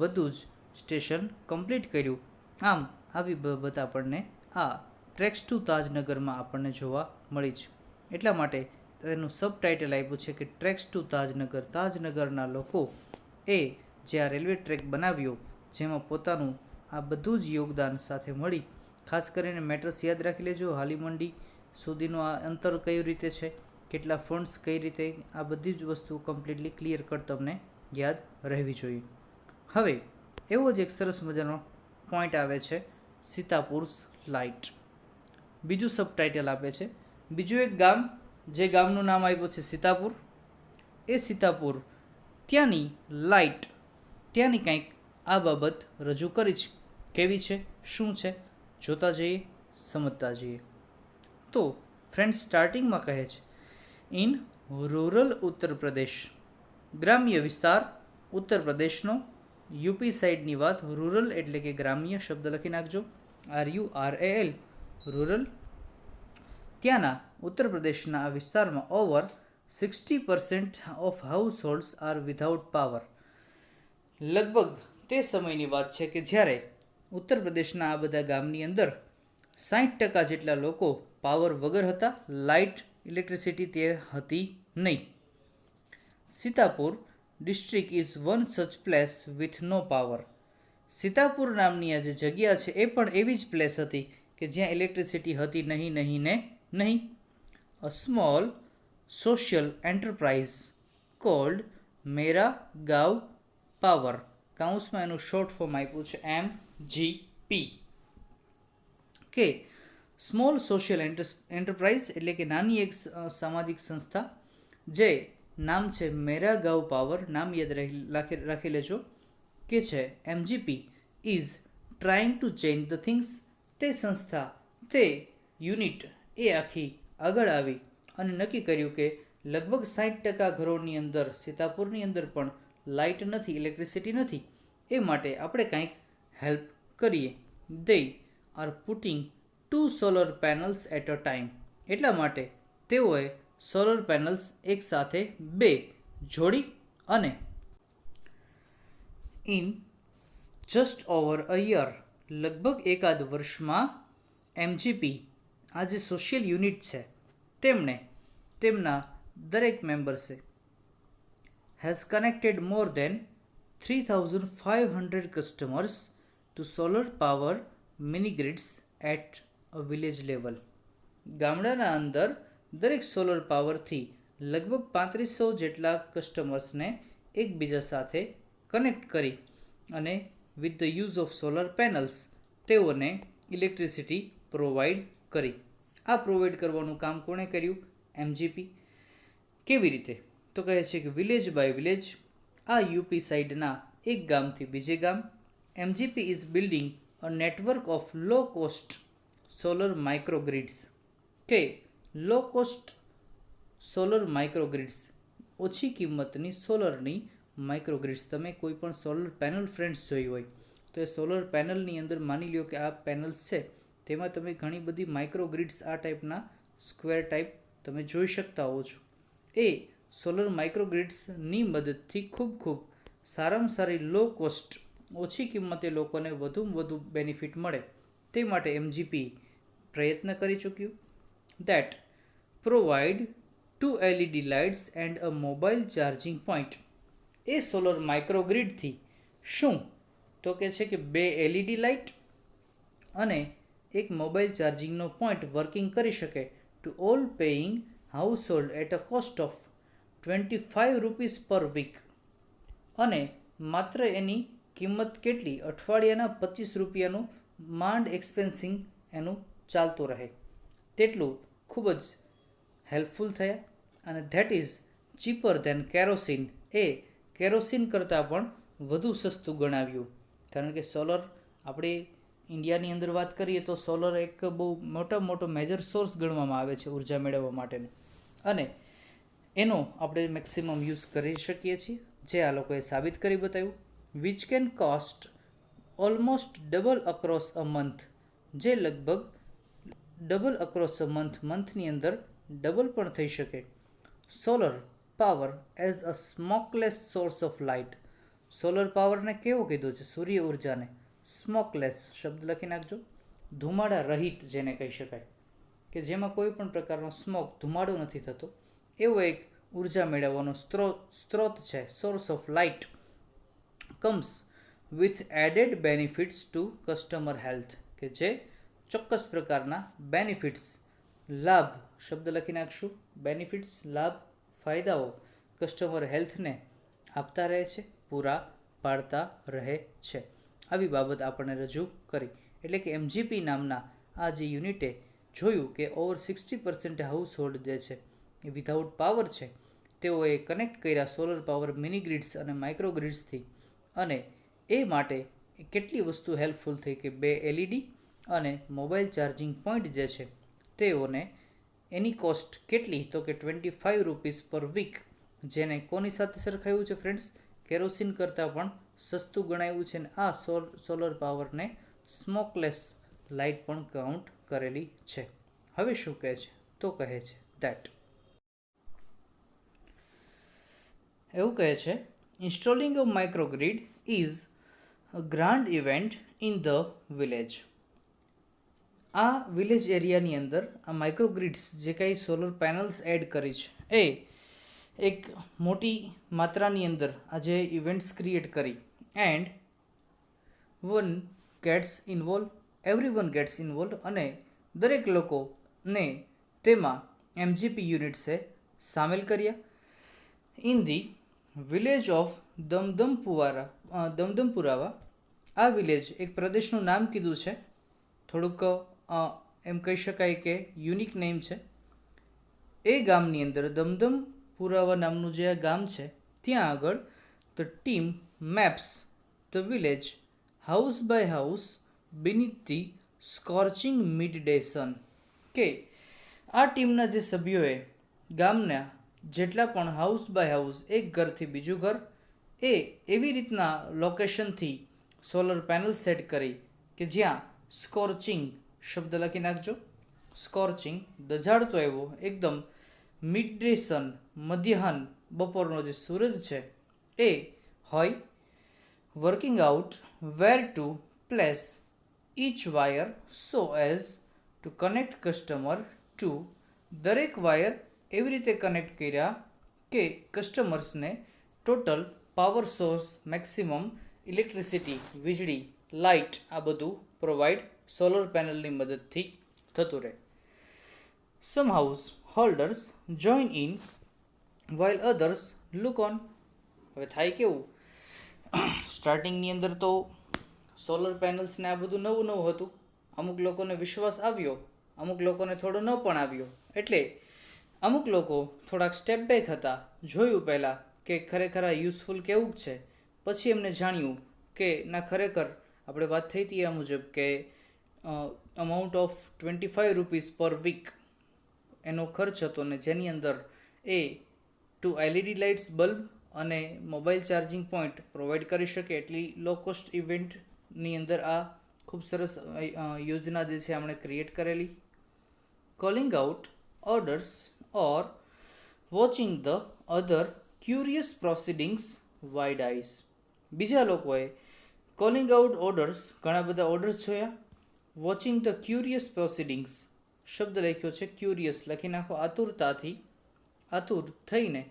બધું જ સ્ટેશન કમ્પ્લીટ કર્યું. આમ આવી બાબત આપણને આ ટ્રેક્સ ટુ તાજનગરમાં આપણને જોવા મળી છે. એટલા માટે તેનું સબટાઇટલ આપ્યું છે કે ટ્રેક્સ ટુ તાજનગર, તાજનગરના લોકો એ જે આ રેલવે ટ્રેક બનાવ્યો, જેમાં પોતાનું આ બધું જ યોગદાન સાથે મળી, ખાસ કરીને મેટર્સ યાદ રાખી લેજો, હાલી મંડી સુધીનું આ અંતર કઈ રીતે છે, કેટલા ફંડ્સ કઈ રીતે, આ બધી જ વસ્તુ કમ્પ્લીટલી ક્લિયર કટ તમને યાદ રહેવી જોઈએ. હવે એવો જ એક સરસ મજાનો પોઈન્ટ આવે છે, સીતાપુર લાઇટ. બીજું સબટાઇટલ આપે છે, બીજું એક ગામ, જે ગામનું નામ આપ્યું છે સીતાપુર. એ સીતાપુર ત્યાંની લાઇટ, ત્યાંની કંઈક આ બાબત રજૂ કરી છે. કેવી છે, શું છે, જોતા જઈએ, સમજતા જઈએ. તો ફ્રેન્ડ સ્ટાર્ટિંગમાં કહે છે, ઇન રૂરલ ઉત્તર પ્રદેશ, ગ્રામ્ય વિસ્તાર ઉત્તર પ્રદેશનો, યુપી સાઈડની વાત, રૂરલ એટલે કે ગ્રામ્ય શબ્દ લખી નાખજો, RURAL, રૂરલ. ત્યાંના ઉત્તર પ્રદેશના આ વિસ્તારમાં over 60% of households are without power. લગભગ તે સમયની વાત છે કે જ્યારે ઉત્તર પ્રદેશના આ બધા ગામની અંદર 60% જેટલા લોકો પાવર વગર હતા, લાઇટ ઇલેક્ટ્રિસિટી તે હતી નહીં. Sitapur district is one such place with no power. Sitapur નામની આ જે જગ્યા છે એ પણ એવી જ પ્લેસ હતી કે જ્યાં ઇલેક્ટ્રિસિટી હતી નહીં. A small social enterprise called Mera Gaon power, કાઉન્સમાં એનું શોર્ટ ફોર્મ આપ્યું છે MGP, કે સ્મોલ સોશિયલ એન્ટરપ્રાઇઝ એટલે કે નાની એક સામાજિક સંસ્થા, જે નામ છે મેરા ગાંવ પાવર, નામ યાદ રાખી લેજો, કે છે MGP, is trying to change the things. તે સંસ્થા, તે યુનિટ એ આખી આગળ આવી અને નક્કી કર્યું કે લગભગ 60% ઘરોની અંદર, સીતાપુરની અંદર પણ લાઇટ નથી, ઇલેક્ટ્રિસિટી નથી, એ માટે આપણે કંઈક હેલ્પ કરીએ. They are putting 2 solar panels at a time. એટલા માટે તેઓએ સોલર પેનલ્સ એક સાથે 2 જોડી અને in just over a year, લગભગ એકાદ વર્ષમાં MGP, આ જે સોશિયલ યુનિટ છે, તેમણે તેમના દરેક મેમ્બર્સે has connected more than 3,500 customers to solar power mini grids at a village level. ગામડાના અંદર દરેક સોલર પાવરથી લગભગ 3500 જેટલા કસ્ટમર્સને એકબીજા સાથે કનેક્ટ કરી અને with the use of solar panels તેઓને ઇલેક્ટ્રિસિટી પ્રોવાઈડ કરી. આ પ્રોવાઈડ કરવાનું કામ કોણે કર્યું? MGP. કેવી રીતે? તો કહે છે કે વિલેજ બાય વિલેજ, આ યુપી સાઈડના એક ગામથી બીજે ગામ, MGP is building a network of low cost solar માઇક્રોગ્રીડ્સ. કે લો કોસ્ટ સોલર માઇક્રોગ્રીડ્સ, ઓછી કિંમતની સોલરની માઇક્રોગ્રીડ્સ. તમે કોઈ પણ સોલર પેનલ ફ્રેન્ડ્સ જોઈ હોય તો એ સોલર પેનલની અંદર માની લ્યો કે આ પેનલ્સ છે, તેમાં તમે ઘણી બધી માઇક્રોગ્રિડ્સ આ ટાઈપના સ્ક્વેર ટાઈપ તમે જોઈ શકતા હો છો. એ સોલર માઇક્રોગ્રિડ્સની મદદથી ખૂબ સારામાં સારી લો કોસ્ટ, ઓછી કિંમતે લોકોને વધુમાં વધુ બેનિફિટ મળે તે માટે MGP પ્રયત્ન કરી ચૂક્યું. That provide 2 LED lights and a mobile charging point. એ સોલર માઇક્રોગ્રિડથી શું તો કે છે કે 2 LED લાઇટ અને એક મોબાઈલ ચાર્જિંગનો પોઈન્ટ વર્કિંગ કરી શકે to all paying household at a cost of 25 rupees per week. અને માત્ર એની કિંમત કેટલી? અઠવાડિયાના 25 રૂપિયાનું માંડ એક્સપેન્સિંગ એનું ચાલતું રહે તેટલું ખૂબ જ હેલ્પફુલ થયા. અને that is cheaper than kerosene. એ કેરોસીન કરતાં પણ વધુ સસ્તું ગણાવ્યું. કારણ કે સોલર, આપણે ઇન્ડિયાની અંદર વાત કરીએ તો સોલર એક બહુ મોટો મેજર સોર્સ ગણવામાં આવે છે ઉર્જા મેળવવા માટેનું, અને એનો આપણે મેક્સિમમ યુઝ કરી શકીએ છીએ, જે આ લોકોએ સાબિત કરી બતાવ્યું. Which can cost almost double across a month. જે લગભગ ડબલ અક્રોસ અ મંથની અંદર ડબલ પણ થઈ શકે. Solar power as a smokeless source of light. Solar પાવરને કેવો કીધું છે? સૂર્ય ઉર્જાને સ્મોકલેસ શબ્દ લખી નાખજો. ધુમાડા રહિત જેને કહી શકાય, કે જેમાં કોઈ પણ પ્રકારનો સ્મોક, ધુમાડો નથી થતો, એવો એક ઉર્જા મેળવવાનો સ્ત્રોત છે. Source of light comes with added benefits to customer health. કે જે ચોક્કસ પ્રકારના બેનિફિટ્સ, લાભ શબ્દ લખી નાખશું. બેનિફિટ્સ, લાભ, ફાયદાઓ કસ્ટમર હેલ્થને આપતા રહે છે, પૂરા પાડતા રહે છે. આવી બાબત આપણને રજૂ કરી. એટલે કે MGP નામના આ જે યુનિટે જોયું કે ઓવર 60% હાઉસહોલ્ડ જે છે એ વિધાઉટ પાવર છે, તેઓએ કનેક્ટ કર્યા સોલર પાવર મિની ગ્રીડ્સ અને માઇક્રોગ્રીડ્સથી. અને એ માટે કેટલી વસ્તુ હેલ્પફુલ થઈ કે 2 LED અને મોબાઈલ ચાર્જિંગ પોઈન્ટ જે છે તેઓને એની કોસ્ટ કેટલી તો કે 25 રૂપીસ પર વીક. જેને કોની સાથે સરખાવ્યું છે ફ્રેન્ડ્સ? કેરોસીન કરતાં પણ સસ્તું ગણાવ્યું છે. અને આ સોલર પાવરને સ્મોકલેસ લાઇટ પણ કાઉન્ટ કરેલી છે. હવે શું કહે છે? તો કહે છે દેટ, એવું કહે છે, installing a microgrid is a grand event in the village. આ વિલેજ એરિયાની અંદર આ માઇક્રોગ્રીડ્સ જે કાંઈ સોલર પેનલ્સ એડ કરી છે, એ એક મોટી માત્રાની અંદર આ જે ઇવેન્ટ્સ ક્રિએટ કરી. And everyone gets involve. અને દરેક લોકોને તેમાં MGP યુનિટ્સે સામેલ કર્યા. In the village of Damdampurwa. આ વિલેજ, એક પ્રદેશનું નામ કીધું છે, થોડુંક એમ કહી શકાય કે યુનિક નેમ છે. એ ગામની અંદર દમદમપુરાવા નામનું જે આ ગામ છે, ત્યાં આગળ the team maps the village house by house beneath the scorching mid day sun. કે આ ટીમના જે સભ્યોએ ગામના જેટલા પણ હાઉસ બાય હાઉસ, એક ઘરથી બીજું ઘર, એ એવી રીતના લોકેશનથી સોલર પેનલ સેટ કરી કે જ્યાં સ્કોર્ચિંગ શબ્દ લખી નાખજો. સ્કોર્ચિંગ દઝાડતો એવો એકદમ મિડ ડે સન, મધ્યાહન બપોરનો જે સૂરજ છે એ હોય. Working out where to place each wire so as to connect customer too. દરેક વાયર એવી રીતે કનેક્ટ કર્યા કે કસ્ટમર્સને total power source, maximum electricity, વીજળી, લાઇટ, આ બધું પ્રોવાઈડ સોલર પેનલની મદદથી થતું રહે. Some house holders join in while others look on. હવે થાય કેવું, સ્ટાર્ટિંગની અંદર તો સોલર પેનલ્સને આ બધું નવું હતું. અમુક લોકોને વિશ્વાસ આવ્યો, અમુક લોકોને થોડો ન પણ આવ્યો. એટલે અમુક લોકો થોડાક સ્ટેપ બેક હતા, જોયું પહેલાં કે ખરેખર આ યુઝફુલ કેવું છે. પછી એમને જાણ્યું કે ના, ખરેખર આપણે વાત થઈ હતી આ મુજબ કે amount of 25 rupees per week એનો ખર્ચ હતો, ને જેની અંદર એ 2 LED લાઇટ્સ, બલ્બ અને મોબાઈલ ચાર્જિંગ પોઈન્ટ પ્રોવાઈડ કરી શકે એટલી લો કોસ્ટ ઇવેન્ટ ની અંદર આ ખૂબ સરસ યોજના જે છે આપણે ક્રિએટ કરેલી. Calling out orders or watching the other curious proceedings wide eyes. બીજા લોકોએ કોલિંગ આઉટ ઓર્ડર્સ ઘણા બધા ઓર્ડર્સ જોયા. વોચિંગ ધ ક્યુરિયસ પ્રોસિડિંગ્સ શબ્દ લખ્યો છે ક્યુરિયસ, લખી નાખો આતુરતાથી, આતુર થઈને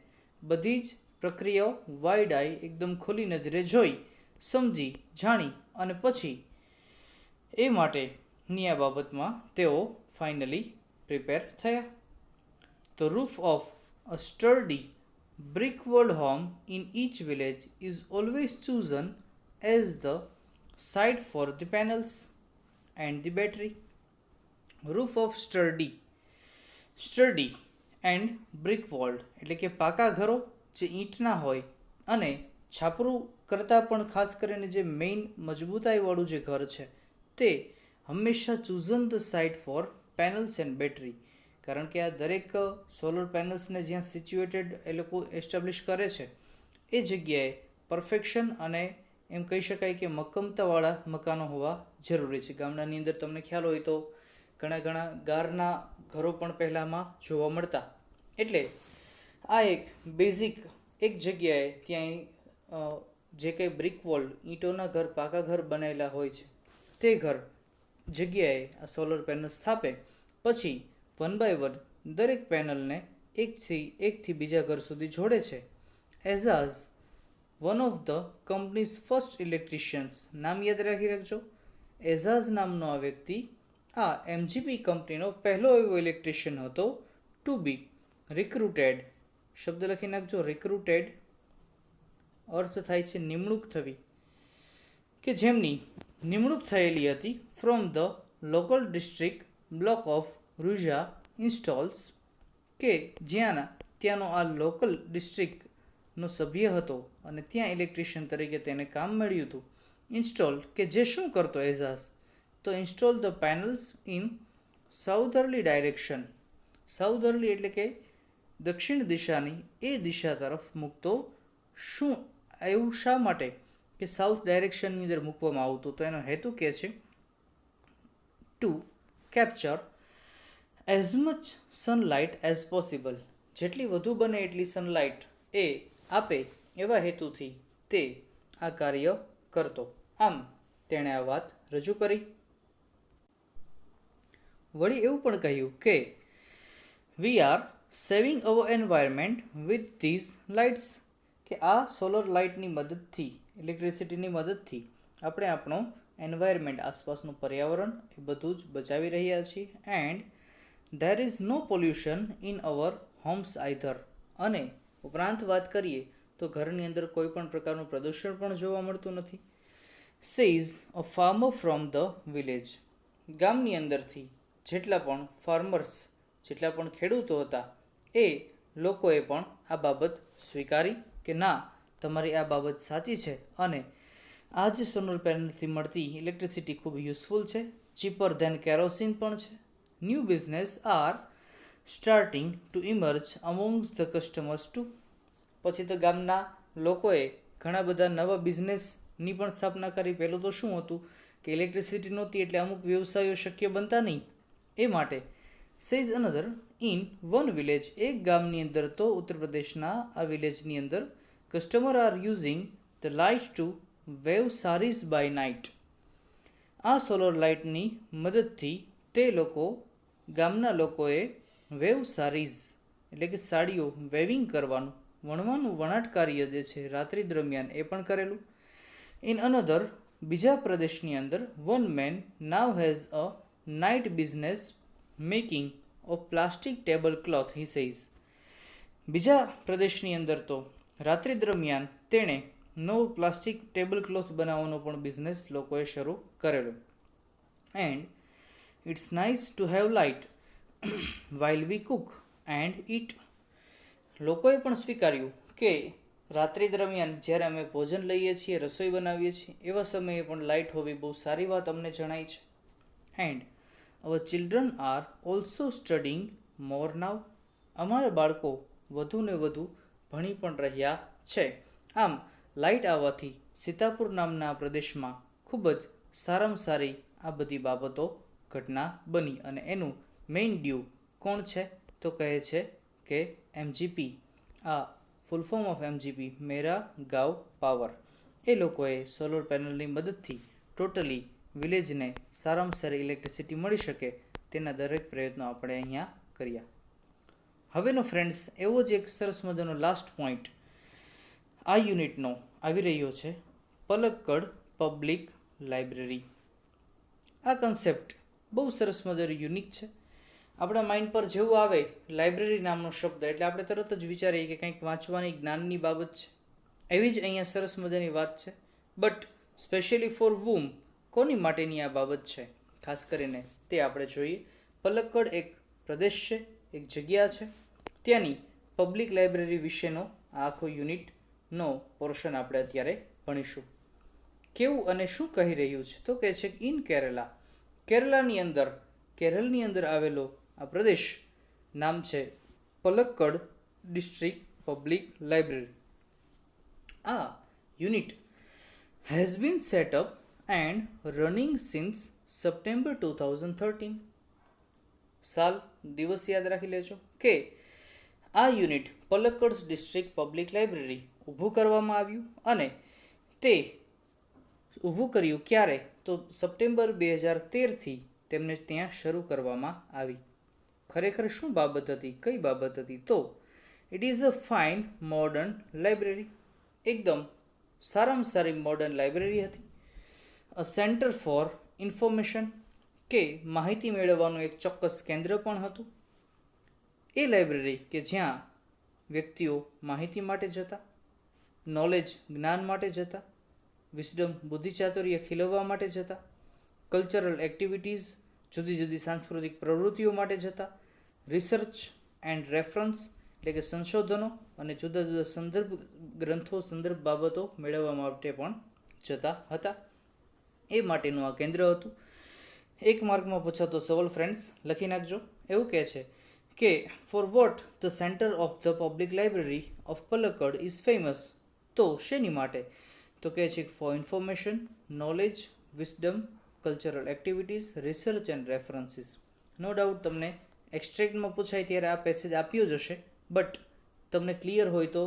બધી જ પ્રક્રિયાઓ વાઇડ આઈ એકદમ ખુલ્લી નજરે જોઈ, સમજી, જાણી અને પછી એ માટેની આ બાબતમાં તેઓ ફાઇનલી પ્રિપેર થયા. The roof of a sturdy brick-walled home in each village is always chosen as the site for the panels and the battery. Roof of sturdy and brick-walled એટલે કે પાકા ઘરો જે ઈંટના હોય અને છાપરું કરતાં પણ ખાસ કરીને જે મેઇન મજબૂતાઈવાળું જે ઘર છે તે હંમેશા chosen the site for panels and battery. કારણ કે આ દરેક સોલર પેનલ્સને જ્યાં સિચ્યુએટેડ એ લોકો એસ્ટાબ્લિશ કરે છે એ જગ્યાએ પરફેક્શન અને એમ કહી શકાય કે મક્કમતાવાળા મકાનો હોવા જરૂરી છે. ગામડાની અંદર તમને ખ્યાલ હોય તો ઘણા ગારના ઘરો પણ પહેલાંમાં જોવા મળતા. એટલે આ એક બેઝિક એક જગ્યાએ ત્યાં જે કંઈ બ્રિક વોલ ઈંટોના ઘર, પાકા ઘર બનાવેલા હોય છે તે ઘર જગ્યાએ આ સોલર પેનલ સ્થાપે, પછી 1 by 1 દરેક પેનલને એકથી બીજા ઘર સુધી જોડે છે. Ejaz one of the company's first electricians, નામ યાદ રાખી રાખજો. એઝાઝ નામનો આ વ્યક્તિ આ એમજીપી કંપનીનો પહેલો એવો ઇલેક્ટ્રિશિયન હતો ટુ બી રિક્રુટેડ. શબ્દ લખી નાખજો, રિક્રુટેડ અર્થ થાય છે નિમણૂક થવી, કે જેમની નિમણૂક થયેલી હતી from the local district block of Ruza installs, કે ત્યાંનો આ લોકલ ડિસ્ટ્રિક્ટનો સભ્ય હતો અને ત્યાં ઇલેક્ટ્રિશિયન તરીકે તેને કામ મળ્યું હતું. ઇન્સ્ટોલ કે જે શું કરતો એઝાઝ, તો install the panels in southerly direction. Southerly એટલે કે દક્ષિણ દિશાની એ દિશા તરફ મૂકતો. શું એવું શા માટે કે સાઉથ ડાયરેક્શનની અંદર મૂકવામાં આવતું, તો એનો હેતુ કે છે two capture as much sunlight as possible, જેટલી વધુ બને એટલી સનલાઇટ એ આપે એવા હેતુથી તે આ કાર્ય કરતો. આમ તેણે આ વાત રજૂ કરી. વળી એવું પણ કહ્યું કે we are saving our environment with these lights, કે આ સોલર લાઇટની મદદથી, ઇલેક્ટ્રિસિટીની મદદથી આપણે આપણો એન્વાયરમેન્ટ, આસપાસનું પર્યાવરણ એ બધું જ બચાવી રહ્યા છીએ. And there is no pollution in our homes either, અને ઉપરાંત વાત કરીએ તો ઘરની અંદર કોઈ પણ પ્રકારનું પ્રદૂષણ પણ જોવા મળતું નથી. Says a farmer from the village, ગામની અંદરથી જેટલા પણ ફાર્મર્સ, જેટલા પણ ખેડૂતો હતા એ લોકોએ પણ આ બાબત સ્વીકારી કે ના, તમારી આ બાબત સાચી છે અને આ જ સોલર પેનલથી મળતી ઇલેક્ટ્રિસિટી ખૂબ યુઝફુલ છે, ચીપર ધેન કેરોસીન પણ છે. New business are starting to emerge amongst the customers too. પછી તો ગામના લોકોએ ઘણા બધા નવા બિઝનેસની પણ સ્થાપના કરી. પહેલું તો શું હતું કે ઇલેક્ટ્રિસિટી નહોતી એટલે અમુક વ્યવસાયો શક્ય બનતા નહીં. એ માટે says another in one village, એક ગામની અંદર તો ઉત્તર પ્રદેશના આ વિલેજની અંદર customer are using the light to weave saris by night. આ સોલર લાઇટની મદદથી તે લોકો, ગામના લોકોએ વેવ સારીઝ એટલે કે સાડીઓ વેવિંગ કરવાનું, વણાટ કાર્ય જે છે રાત્રિ દરમિયાન એ પણ કરેલું. ઇન અનધર, બીજા પ્રદેશની અંદર one man now has a night business making of plastic table cloth, he says. બીજા પ્રદેશની અંદર તો રાત્રિ દરમિયાન તેણે નવો પ્લાસ્ટિક ટેબલ ક્લોથ બનાવવાનો પણ બિઝનેસ લોકોએ શરૂ કરેલો. And it's nice to have light while we cook and eat. લોકોએ પણ સ્વીકાર્યું કે રાત્રિ દરમિયાન જ્યારે અમે ભોજન લઈએ છીએ, રસોઈ બનાવીએ છીએ, એવા સમયે પણ લાઇટ હોવી બહુ સારી વાત અમને જણાય છે. And our children are also studying more now. અમારા બાળકો વધુ ને વધુ ભણી પણ રહ્યા છે. આમ લાઇટ આવવાથી સીતાપુર નામના પ્રદેશમાં ખૂબ જ સારામાં સારી આ બધી બાબતો ઘટના બની અને એનું મેઇન ડ્યુ કોણ છે તો કહે છે કે MGP, આ full form of MGP Mera Gaon power, એ લોકોએ સોલર પેનલની મદદથી ટોટલી વિલેજને સારામાં સારી ઇલેક્ટ્રિસિટી મળી શકે તેના દરેક પ્રયત્નો આપણે અહીંયા કર્યા. હવેનો ફ્રેન્ડ્સ એવો જ એક સરસ મજાનો લાસ્ટ પોઈન્ટ આ યુનિટનો આવી રહ્યો છે, પલક્કડ પબ્લિક લાઇબ્રેરી. આ કન્સેપ્ટ બહુ સરસ મજાનો યુનિક છે. આપણા માઇન્ડ પર જેવું આવે લાઇબ્રેરી નામનો શબ્દ એટલે આપણે તરત જ વિચારીએ કે કંઈક વાંચવાની જ્ઞાનની બાબત છે. એવી જ અહીંયા સરસ મજાની વાત છે. બટ સ્પેશિયલી ફોર વુમ કોની માટેની આ બાબત છે ખાસ કરીને તે આપણે જોઈએ. પલક્કડ એક પ્રદેશ છે, એક જગ્યા છે, ત્યાંની પબ્લિક લાઇબ્રેરી વિશેનો આ આખો યુનિટનો પોર્શન આપણે અત્યારે ભણીશું. કેવું અને શું કહી રહ્યું છે તો કહે છે ઇન કેરલા, કેરળની અંદર આવેલો આ પ્રદેશ નામ છે પલક્કડ ડિસ્ટ્રિક્ટ પબ્લિક લાઇબ્રેરી. આ unit has been set up and running since September 2013. સાલ દિવસ યાદ રાખી લેજો કે આ unit Palakkad district public library ઊભું કરવામાં આવ્યું અને તે ઊભું કર્યું ક્યારે તો સપ્ટેમ્બર 2013થી તેમને ત્યાં શરૂ કરવામાં આવી. ખરેખર શું બાબત હતી, કઈ બાબત હતી તો it is a fine modern library, એકદમ સારામાં સારી મોડર્ન લાઇબ્રેરી હતી. અ સેન્ટર ફોર ઇન્ફોર્મેશન કે માહિતી મેળવવાનું એક ચોક્કસ કેન્દ્ર પણ હતું. એ લાઇબ્રેરી કે જ્યાં વ્યક્તિઓ માહિતી માટે જતા, નોલેજ જ્ઞાન માટે જતા, વિઝડમ બુદ્ધિચાતુર્ય ખીલવવા માટે જતા, કલ્ચરલ એક્ટિવિટીઝ જુદી જુદી સાંસ્કૃતિક પ્રવૃત્તિઓ માટે જતા, રિસર્ચ એન્ડ રેફરન્સ એટલે કે સંશોધનો અને જુદા જુદા સંદર્ભ બાબતો મેળવવા માટે પણ જતા હતા. એ માટેનું આ કેન્દ્ર હતું. એક માર્કમાં પૂછાતો સવાલ ફ્રેન્ડ્સ લખી નાખજો. એવું કહે છે કે for what the centre of the public library of Palakkad is famous, તો શેની માટે તો કહે છે for information, knowledge, wisdom, cultural activities, research and references. No doubt તમને એક્સ્ટ્રેક્ટમાં પૂછાય ત્યારે આ પેસેજ આપ્યો જ હશે, બટ તમને ક્લિયર હોય તો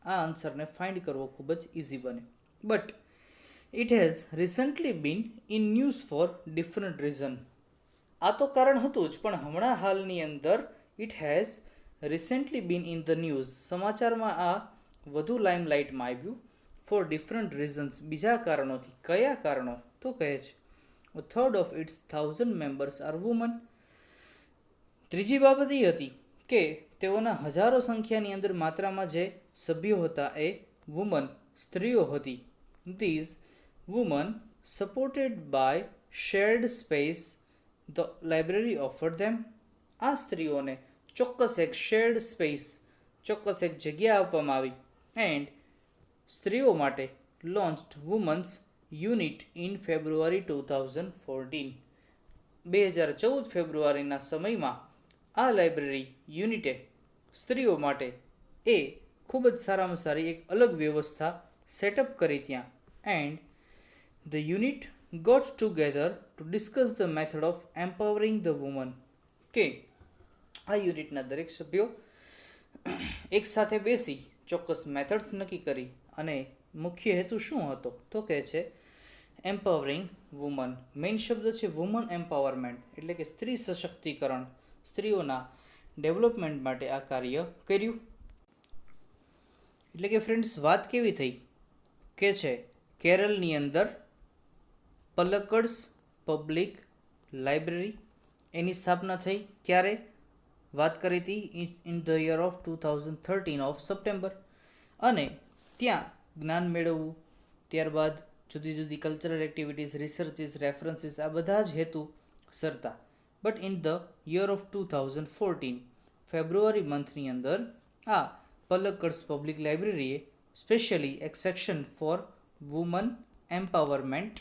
આ આન્સરને ફાઇન્ડ કરવો ખૂબ જ ઇઝી બને. But it has recently been in news for different reason. આ તો કારણ હતું જ, પણ હમણાં હાલની અંદર it has recently been in the news, સમાચારમાં આ વધુ લાઇમલાઇટમાં આવ્યું ફોર ડિફરન્ટ રીઝન્સ, બીજા કારણોથી. કયા કારણો તો કહે છે a third of its 1000 members are women. ત્રીજી બાબત એ હતી કે તેઓના હજારો સંખ્યાની અંદર માત્રામાં જે સભ્યો હતા એ વુમન સ્ત્રીઓ હતી. These women supported by shared space the library offered them. આ સ્ત્રીઓને ચોક્કસ એક શેર્ડ સ્પેસ, ચોક્કસ એક જગ્યા આપવામાં આવી. એન્ડ સ્ત્રીઓ માટે લોન્ચ્ડ વુમન્સ યુનિટ ઇન ફેબ્રુઆરી 2014. 2014 ફેબ્રુઆરીના સમયમાં આ લાઇબ્રેરી યુનિટે સ્ત્રીઓ માટે એ ખૂબ જ સારામાં સારી એક અલગ વ્યવસ્થા સેટઅપ કરી ત્યાં. And the unit got together to discuss the method of empowering the woman, કે આ યુનિટના દરેક સભ્યો એક સાથે બેસી ચોક્કસ મેથડ્સ નક્કી કરી અને મુખ્ય હેતુ શું હતો તો કહે છે એમ્પાવરિંગ વુમન. મેઇન શબ્દ છે વુમન એમ્પાવરમેન્ટ એટલે કે સ્ત્રી સશક્તિકરણ, સ્ત્રીઓના ડેવલપમેન્ટ માટે આ કાર્ય કર્યું. એટલે કે ફ્રેન્ડ્સ વાત કેવી થઈ કે છે કેરળની અંદર પલક્કડ્સ પબ્લિક લાઇબ્રેરી એની સ્થાપના થઈ ક્યારે વાત કરી હતી in the year of 2013 of September. અને ત્યાં જ્ઞાન મેળવવું, ત્યારબાદ જુદી જુદી કલ્ચરલ એક્ટિવિટીઝ, રિસર્ચિસ, રેફરન્સીસ આ બધા જ હેતુ સરતા. But in the year of 2014 ફેબ્રુઆરી મંથની અંદર આ પલક્કડ્સ પબ્લિક લાઇબ્રેરીએ સ્પેશિયલી એક સેક્શન ફોર વુમન એમ્પાવરમેન્ટ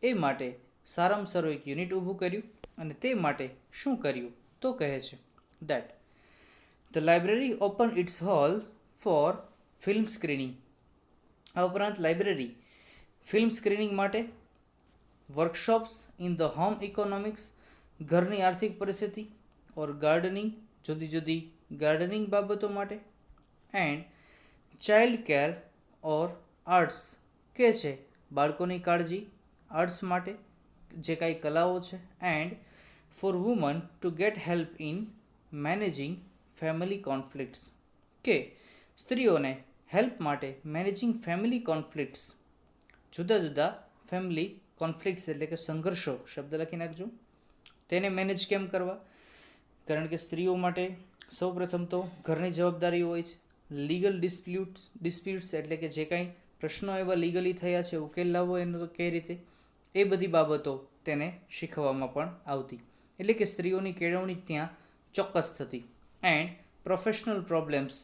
એ માટે સારામાં સારું એક યુનિટ ઊભું કર્યું. અને તે માટે શું કર્યું તો કહે છે that the library opened its hall for film screening. આ ઉપરાંત લાઇબ્રેરી ફિલ્મ સ્ક્રીનિંગ માટે workshops in the home economics, ઘરની આર્થિક પરિસ્થિતિ, ઓર ગાર્ડનિંગ, જુદી જુદી ગાર્ડનિંગ બાબતો માટે, and child care or arts કે છે બાળકોની કાળજી, આર્ટ્સ માટે જે કાંઈ કલાઓ છે, and for woman to get help in managing family conflicts કે સ્ત્રીઓને હેલ્પ માટે મેનેજિંગ ફેમિલી કોન્ફ્લિક્ટ્સ, જુદા જુદા ફેમિલી કોન્ફ્લિક્ટ્સ એટલે કે સંઘર્ષો શબ્દ લખી નાખજો, તેને મેનેજ કેમ કરવા, કારણ કે સ્ત્રીઓ માટે સૌપ્રથમ તો ઘરની જવાબદારીઓ હોય છે, લીગલ ડિસ્પ્યુટ્સ એટલે કે જે કાંઈ પ્રશ્નો એવા લીગલી થયા છે ઉકેલ લાવવો એનો તો કઈ રીતે, એ બધી બાબતો તેને શીખવવામાં પણ આવતી, એટલે કે સ્ત્રીઓની કેળવણી ત્યાં ચોક્કસ થતી. એન્ડ પ્રોફેશનલ પ્રોબ્લેમ્સ,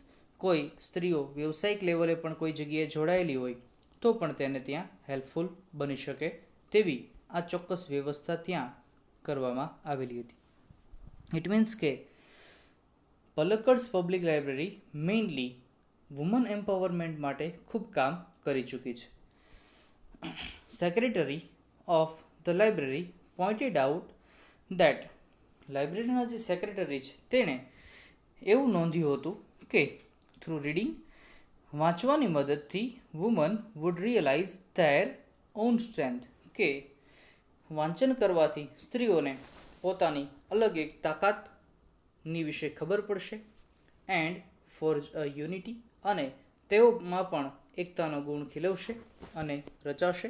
કોઈ સ્ત્રીઓ વ્યવસાયિક લેવલે પણ કોઈ જગ્યાએ જોડાયેલી હોય તો પણ તેને ત્યાં હેલ્પફુલ બની શકે તેવી આ ચોક્કસ વ્યવસ્થા ત્યાં કરવામાં આવેલી હતી. ઇટ મીન્સ કે Palakkad's public library mainly women empowerment માટે ખૂબ કામ કરી ચૂકી છે. Secretary of the library pointed out that, લાઇબ્રેરીના જે સેક્રેટરી છે તેણે એવું નોંધ્યું હતું કે થ્રુ રીડિંગ, વાંચવાની મદદથી woman would realise their own strength, કે વાંચન કરવાથી સ્ત્રીઓને પોતાની અલગ એક તાકાતની વિશે ખબર પડશે, એન્ડ ફોર્જ અ યુનિટી, અને તેઓમાં પણ એકતાનો ગુણ ખીલવશે અને રચાશે.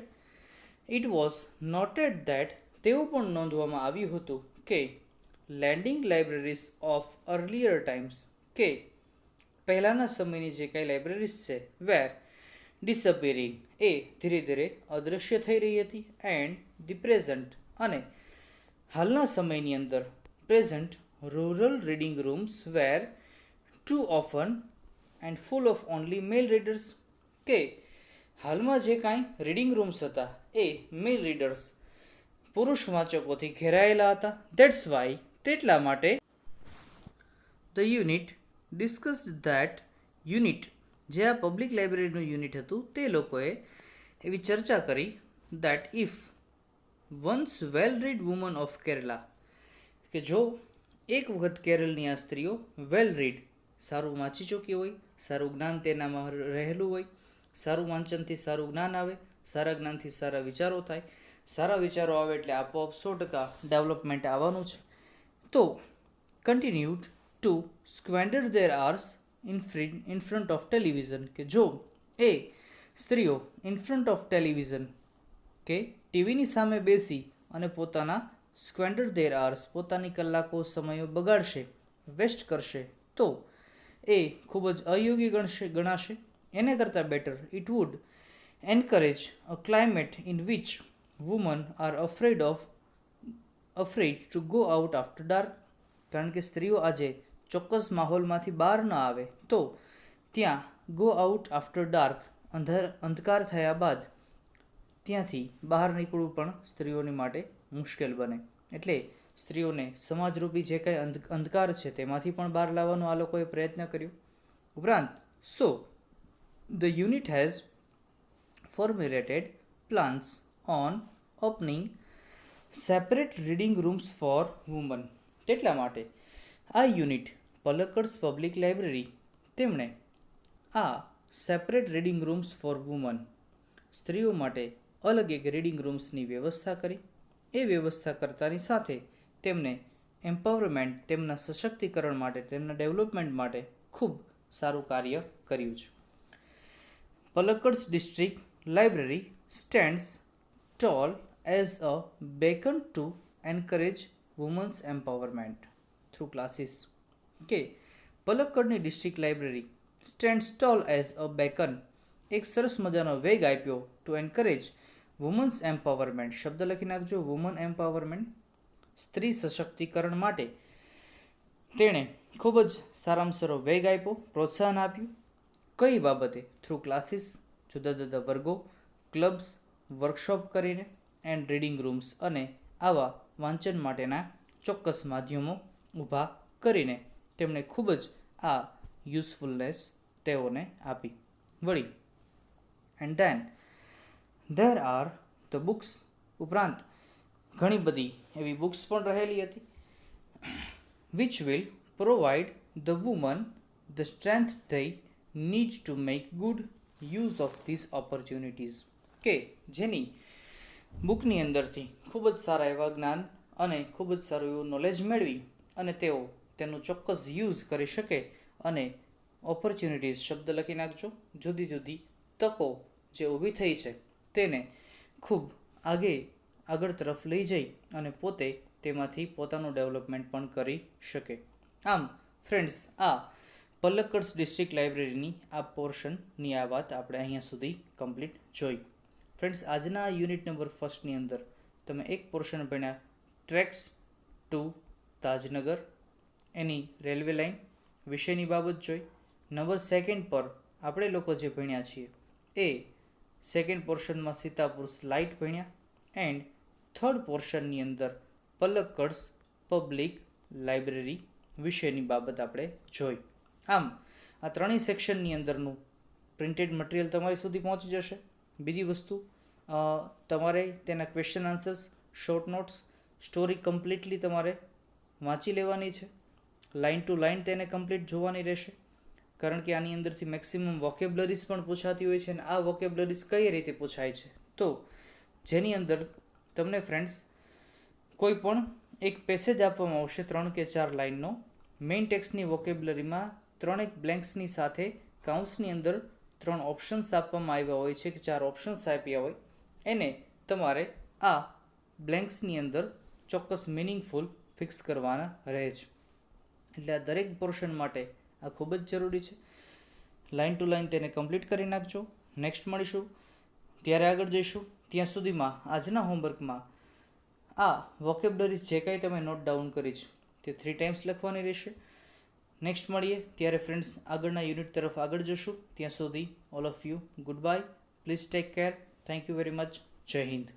ઇટ વોઝ નોટેડ ધેટ, તેવું પણ નોંધવામાં આવ્યું હતું કે landing libraries of earlier times, કે પહેલાંના સમયની જે કાંઈ લાઇબ્રેરીઝ છે વેર ડિસઅપિયરિંગ, એ ધીરે ધીરે અદૃશ્ય થઈ રહી હતી, એન્ડ ધી પ્રેઝન્ટ, અને હાલના સમયની અંદર present rural reading rooms were too often and full of only male readers, કે હાલમાં જે કાંઈ રીડિંગ રૂમ્સ હતા એ મેલ રીડર્સ પુરુષ વાંચકોથી ઘેરાયેલા હતા. દેટ્સ વાય, તેટલા માટે the unit discussed that unit, જે આ પબ્લિક લાઇબ્રેરીનું યુનિટ હતું તે લોકોએ એવી ચર્ચા કરી that if once well read woman of Kerala, કે જો એક વખત કેરળની આ સ્ત્રીઓ વેલ રીડ, સારું વાંચી ચૂકી હોય, સારું જ્ઞાન તેનામાં રહેલું હોય, સારું વાંચનથી સારું જ્ઞાન આવે, સારા જ્ઞાનથી સારા વિચારો થાય, સારા વિચારો આવે એટલે આપોઆપ 100% ડેવલપમેન્ટ આવવાનું છે, તો continued to squander their hours in front of television, કે જો એ સ્ત્રીઓ ઇન ફ્રન્ટ ઓફ ટેલિવિઝન કે ટીવીની સામે બેસી અને પોતાના સ્ક્વેન્ડર ધેર આર્સ, પોતાની કલાકો સમયો બગાડશે, વેસ્ટ કરશે, તો એ ખૂબ જ અયોગ્ય ગણાશે. એને કરતાં better it would encourage a climate in which woman are afraid to go out after dark, કારણ કે સ્ત્રીઓ આજે ચોક્કસ માહોલમાંથી બહાર ન આવે તો ત્યાં ગો આઉટ આફ્ટર ડાર્ક, અંધકાર થયા બાદ ત્યાંથી બહાર નીકળવું પણ સ્ત્રીઓની માટે મુશ્કેલ બને, એટલે સ્ત્રીઓને સમાજરૂપી જે કાંઈ અંધકાર છે તેમાંથી પણ બહાર લાવવાનો આ લોકોએ પ્રયત્ન કર્યો. ઉપરાંત so the unit has formulated plans on opening separate reading rooms for women, તેટલા માટે આ યુનિટ પલક્કડ્સ પબ્લિક લાઇબ્રેરી તેમણે આ separate reading rooms for woman, સ્ત્રીઓ માટે અલગ એક રીડિંગ રૂમ્સની વ્યવસ્થા કરી. એ વ્યવસ્થા કરતાની સાથે તેમને એમ્પાવરમેન્ટ, તેમના સશક્તિકરણ માટે, તેમના ડેવલપમેન્ટ માટે ખૂબ સારું કાર્ય કર્યું છે. Palakkad's district library stands tall as a beacon to encourage women's empowerment through classes, કે પલક્કડની district library stands tall as a beacon, એક સરસ મજાનો વેગ આપ્યો ટુ એન્કરેજ વુમન્સ એમ્પાવરમેન્ટ, શબ્દ લખી નાખજો, વુમન એમ્પાવરમેન્ટ, સ્ત્રી સશક્તિકરણ માટે તેણે ખૂબ જ સારામાં સારો વેગ આપ્યો, પ્રોત્સાહન આપ્યું. કઈ બાબતે? થ્રુ ક્લાસીસ, જુદા જુદા વર્ગો, ક્લબ્સ, વર્કશોપ કરીને, એન્ડ રીડિંગ રૂમ્સ, અને આવા વાંચન માટેના ચોક્કસ માધ્યમો ઊભા કરીને તેમણે ખૂબ જ આ યુઝફુલનેસ તેઓને આપી. વળી and then there are the books ઉપરાંત ઘણી બધી એવી બુક્સ પણ રહેલી હતી which will provide the woman the strength they need to make good use of these opportunities કે જેની બુકની અંદરથી ખૂબ જ સારા એવા જ્ઞાન અને ખૂબ જ સારું એવું નોલેજ મેળવી અને તેઓ તેનું ચોક્કસ યુઝ કરી શકે અને ઓપોર્ચ્યુનિટીઝ શબ્દ લખી નાખજો જુદી જુદી તકો જે ઊભી થઈ છે તેને ખૂબ આગળ તરફ લઈ જઈ અને પોતે તેમાંથી પોતાનું ડેવલપમેન્ટ પણ કરી શકે. આમ ફ્રેન્ડ્સ, આ પલક્કડ ડિસ્ટ્રિક્ટ લાઇબ્રેરીની આ પોર્શનની આ વાત આપણે અહીંયા સુધી કમ્પ્લીટ જોઈ. ફ્રેન્ડ્સ, આજના યુનિટ નંબર 1ની અંદર તમે એક પોર્શન ભણ્યા ટ્રેક્સ ટુ તાજનગર, એની રેલવે લાઇન વિશેની બાબત જોઈ. નંબર 2 પર આપણે લોકો જે ભણ્યા છીએ એ સેકન્ડ પોર્શનમાં સીતાપુર લાઇટ ભણ્યા એન્ડ થર્ડ પોર્શનની અંદર પલક્કડ પબ્લિક લાઇબ્રેરી વિશેની બાબત આપણે જોઈ. આમ આ ત્રણેય સેક્શનની અંદરનું પ્રિન્ટેડ મટીરિયલ તમારી સુધી પહોંચી જશે. બીજી વસ્તુ, તમારે તેના question answers, short notes, story completely તમારે વાંચી લેવાની છે. લાઇન ટુ લાઇન તેને કમ્પ્લીટ જોવાની રહેશે, કારણ કે આની અંદરથી મેક્સિમમ વોકેબ્લરીઝ પણ પૂછાતી હોય છે અને આ વોકેબ્લરીઝ કઈ રીતે પૂછાય છે તો જેની અંદર તમને ફ્રેન્ડ્સ કોઈ પણ એક પેસેજ આપવામાં આવશે 3 કે 4 લાઇનનો. મેઇન ટેક્સ્ટની વોકેબ્લરીમાં 3 બ્લેન્ક્સની સાથે કાઉન્સની અંદર 3 ઓપ્શન્સ આપવામાં આવ્યા હોય છે કે 4 ઓપ્શન્સ આપ્યા હોય, એને તમારે આ બ્લેન્ક્સની અંદર ચોક્કસ મિનિંગફુલ ફિક્સ કરવાના રહે છે. એટલે આ દરેક પોર્શન માટે આ ખૂબ જ જરૂરી છે. લાઇન ટુ લાઇન તેને કમ્પ્લીટ કરી નાખજો. નેક્સ્ટ મળીશું ત્યારે આગળ જઈશું. ત્યાં સુધીમાં આજના હોમવર્કમાં આ વોકેબ્લરીઝ જે કાંઈ તમે નોટ ડાઉન કરી છે તે 3 ટાઈમ્સ લખવાની રહેશે. નેક્સ્ટ મળીએ ત્યારે ફ્રેન્ડ્સ આગળના યુનિટ તરફ આગળ જશું. ત્યાં સુધી all of you good bye. Please take care. Thank you very much. જય હિન્દ.